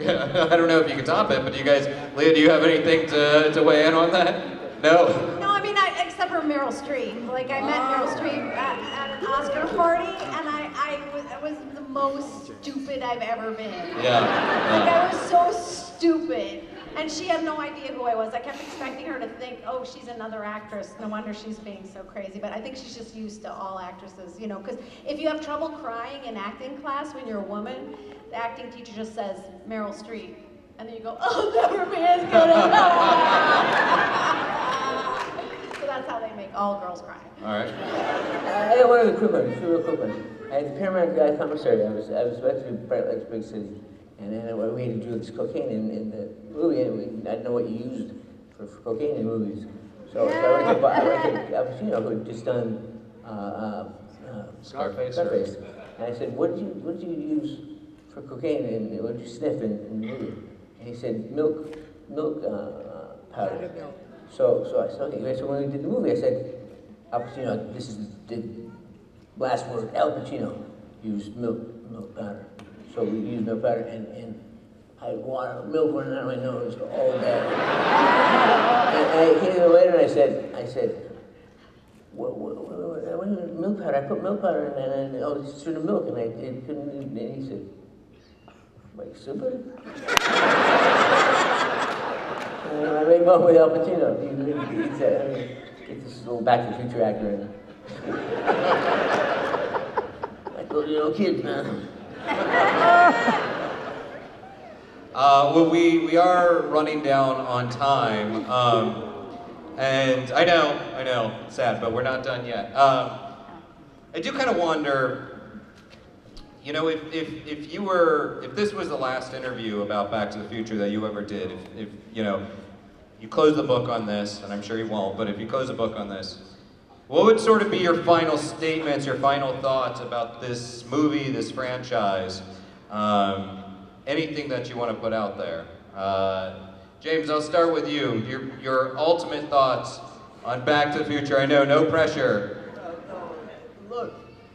I don't know if you can top it, but do you guys, Leah, do you have anything to weigh in on that? No? No, I mean, except for Meryl Streep. Like, I met Meryl Streep at an Oscar party, and I was the most stupid I've ever been. Yeah. Like, I was so stupid. And she had no idea who I was. I kept expecting her to think, oh, she's another actress. No wonder she's being so crazy. But I think she's just used to all actresses, you know, because if you have trouble crying in acting class when you're a woman, the acting teacher just says, Meryl Streep. And then you go, oh, never be as good as her. So that's how they make all girls cry. All right. I had one other quick one, just a real quick one. I had the Paramount commissary. I was about to do Bright Lights, Big City. And then we had to do this cocaine in the movie, and I didn't know what you used for cocaine in movies. So I went to Al Pacino, who had just done Scarface. And I said, what did you use for cocaine, and what did you sniff in the movie? And he said, milk powder. So I said, okay. So when we did the movie, I said, Al Pacino, this is the last word, Al Pacino used milk powder. So we used milk powder, and I had milk running out of my nose all day. And I came in later and I said, what milk powder? I put milk powder in, and it's sort of milk, and I couldn't. And he said, "Like super?" And I made one with Al Pacino. He said, "Get this little Back to the Future actor in." Like little kids, man. Well, we are running down on time, and I know, it's sad, but we're not done yet. I do kind of wonder, you know, if this was the last interview about Back to the Future that you ever did, if you know, you close the book on this, and I'm sure you won't, but if you close the book on this, what would sort of be your final statements, your final thoughts about this movie, this franchise? Anything that you want to put out there? James, I'll start with you. Your ultimate thoughts on Back to the Future. I know, no pressure. Look,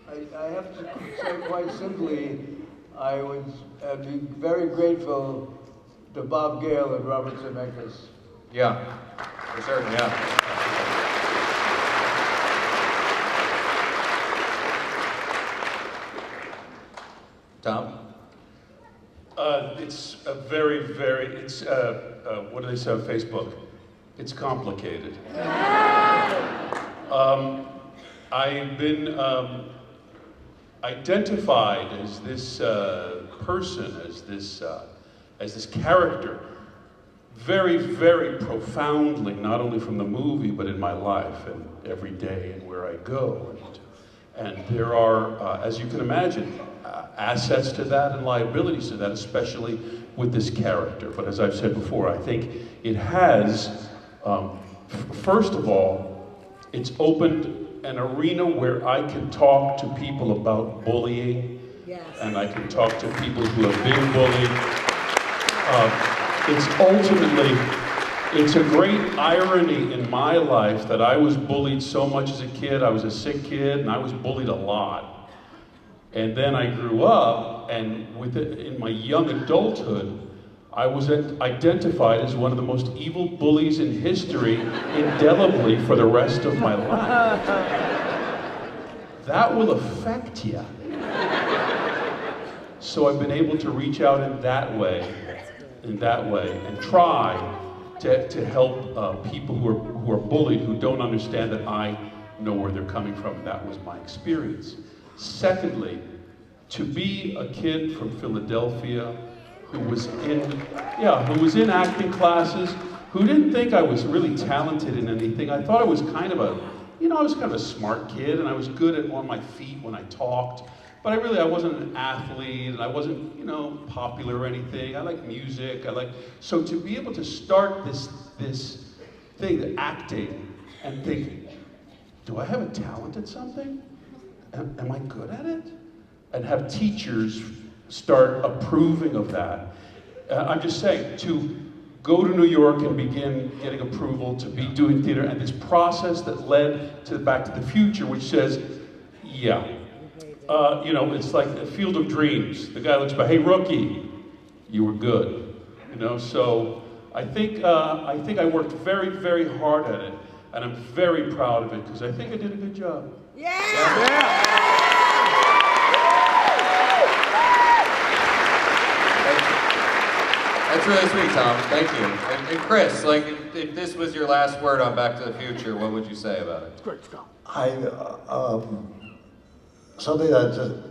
I have to say quite simply, I would be very grateful to Bob Gale and Robert Zemeckis. Yeah, for certain, yeah. Tom? It's a what do they say on Facebook? It's complicated. I've been identified as this person, as this character, very, very profoundly, not only from the movie, but in my life and every day and where I go. And there are, as you can imagine, assets to that and liabilities to that, especially with this character. But as I've said before, I think it has, first of all, it's opened an arena where I can talk to people about bullying, and I can talk to people who have been bullied. It's a great irony in my life that I was bullied so much as a kid. I was a sick kid, and I was bullied a lot. And then I grew up, and in my young adulthood, I was identified as one of the most evil bullies in history, indelibly for the rest of my life. That will affect you. So I've been able to reach out in that way, and try to help people who are bullied, who don't understand that I know where they're coming from. That was my experience. Secondly, to be a kid from Philadelphia who was in acting classes, who didn't think I was really talented in anything. I thought I was kind of a smart kid, and I was good on my feet when I talked. But I wasn't an athlete, and I wasn't, popular or anything. I like music. So to be able to start this thing, acting, and think, do I have a talent at something? Am I good at it? And have teachers start approving of that. I'm just saying, to go to New York and begin getting approval to be doing theater, and this process that led to Back to the Future, which says, it's like a field of dreams. The guy looks back, hey, rookie, you were good. So I think I worked very, very hard at it, and I'm very proud of it because I think I did a good job. That's really sweet, Tom. Thank you. And Chris, if this was your last word on Back to the Future, what would you say about it? Great stuff. Something that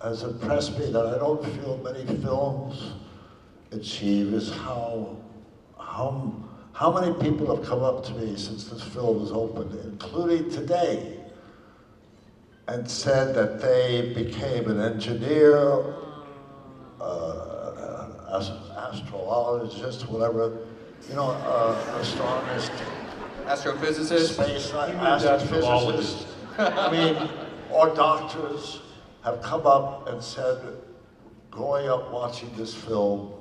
has impressed me that I don't feel many films achieve is how many people have come up to me since this film was opened, including today, and said that they became an engineer, astrologist, whatever, astronomist, astrophysicist, space astrophysicist. Or doctors have come up and said, growing up watching this film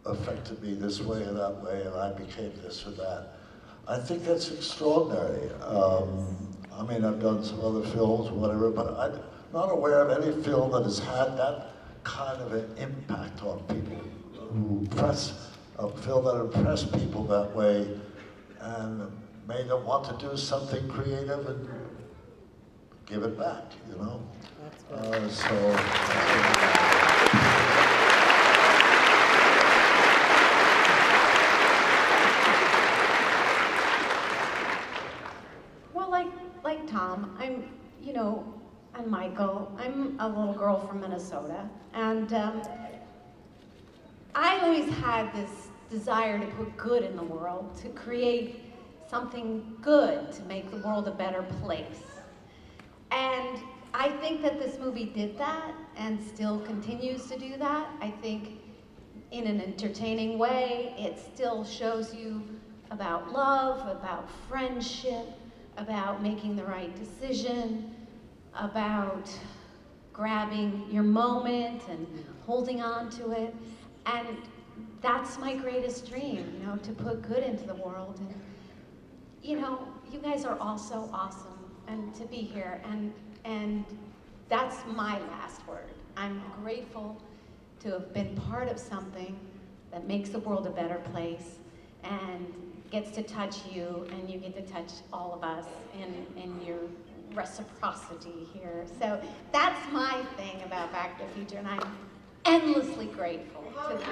affected me this way or that way, and I became this or that. I think that's extraordinary. I've done some other films, whatever, but I'm not aware of any film that has had that kind of an impact on people, a film that impressed people that way and made them want to do something creative and give it back, Well, like Tom, I'm, and Michael, I'm a little girl from Minnesota, and I always had this desire to put good in the world, to create something good, to make the world a better place. And I think that this movie did that and still continues to do that. I think in an entertaining way, it still shows you about love, about friendship, about making the right decision, about grabbing your moment and holding on to it. And that's my greatest dream, to put good into the world. And, you guys are all so awesome. And to be here, and that's my last word. I'm grateful to have been part of something that makes the world a better place and gets to touch you, and you get to touch all of us in your reciprocity here. So that's my thing about Back to the Future, and I'm endlessly grateful to them.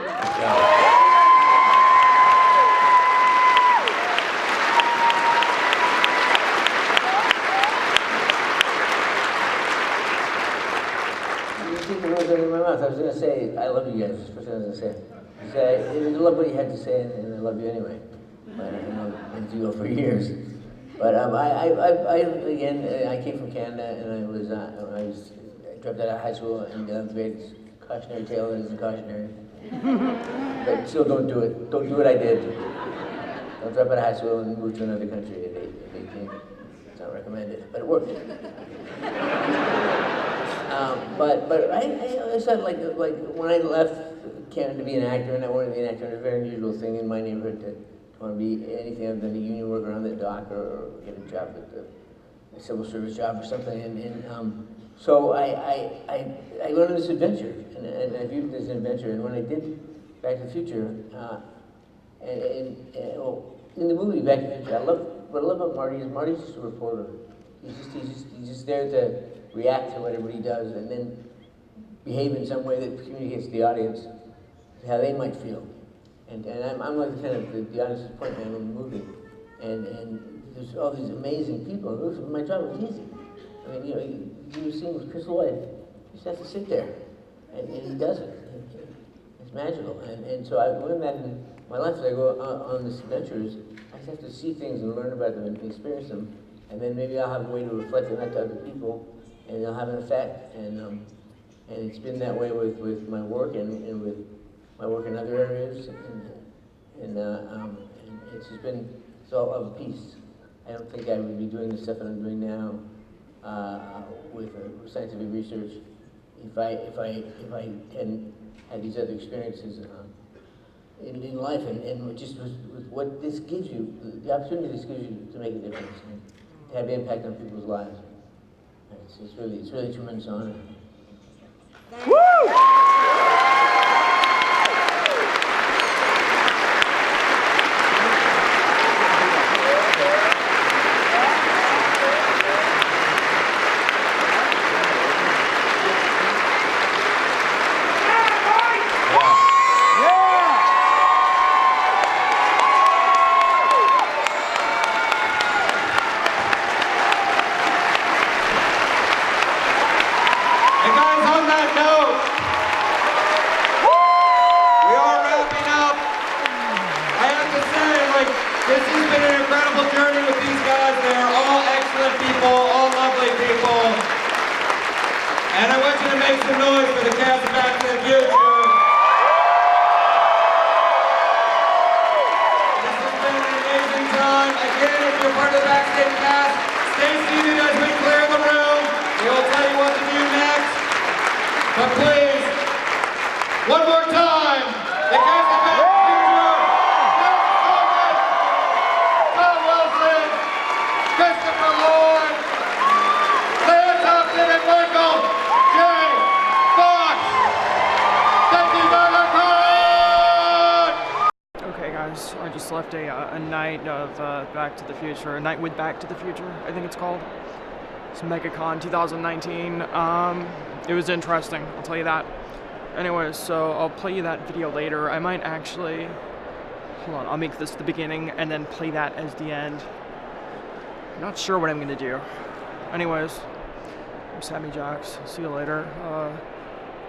The words out of my mouth. I was going to say, I love you guys. That's what I was going to say. He said, I love what you had to say, and I love you anyway. But I've been to you for years. But again, I came from Canada, and I dropped out of high school, and the great cautionary tale that isn't cautionary. But still, don't do it. Don't do what I did. Don't drop out of high school and move to another country at 18. It's not recommended, but it worked. But I said like when I left Canada to be an actor, and I wanted to be an actor, it was a very unusual thing in my neighborhood to want to be anything other than a union worker on the dock or get a job at a civil service job or something. So I went on this adventure, and I viewed it as an adventure. And when I did Back to the Future, in the movie Back to the Future, what I love about Marty is Marty's just a reporter. He's just there to react to whatever he does, and then behave in some way that communicates to the audience how they might feel. And I'm like kind of the audience's point man in the movie. And there's all these amazing people. My job was easy. I mean, you were seeing with Chris Lloyd, you just have to sit there, and he does it. It's magical. And so I learned that in my life as I go on these adventures, I just have to see things and learn about them and experience them. And then maybe I'll have a way to reflect on that to other people, and it'll have an effect. And it's been that way with my work and with my work in other areas. And it's just been, it's all of a piece. I don't think I would be doing the stuff that I'm doing now with scientific research if I hadn't had these other experiences in life, and just with what this gives you, the opportunity this gives you to make a difference and to have impact on people's lives. It's really a tremendous honor. This has been an incredible journey with these guys. They are all excellent people, all lovely people. And I want you to make some noise for the cast of Back to the Future. This has been an amazing time. Again, if you're part of the backstage cast, stay seated as we clear the room. We will tell you what to do next. But please, one more time, the cast of Back to the Future. Christopher Lloyd, Leah Thompson, and Michael J. Fox. Thank you, Megacon! Okay, guys, I just left a night of Back to the Future, a night with Back to the Future, I think it's called. It's Megacon 2019. It was interesting, I'll tell you that. Anyways, so I'll play you that video later. I might actually, hold on, I'll make this the beginning and then play that as the end. I'm not sure what I'm gonna do. Anyways, I'm Sammy Jax. See you later.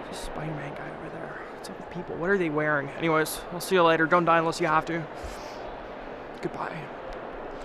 There's a Spider-Man guy over there. What's up with people? What are they wearing? Anyways, I'll see you later. Don't die unless you have to. Goodbye.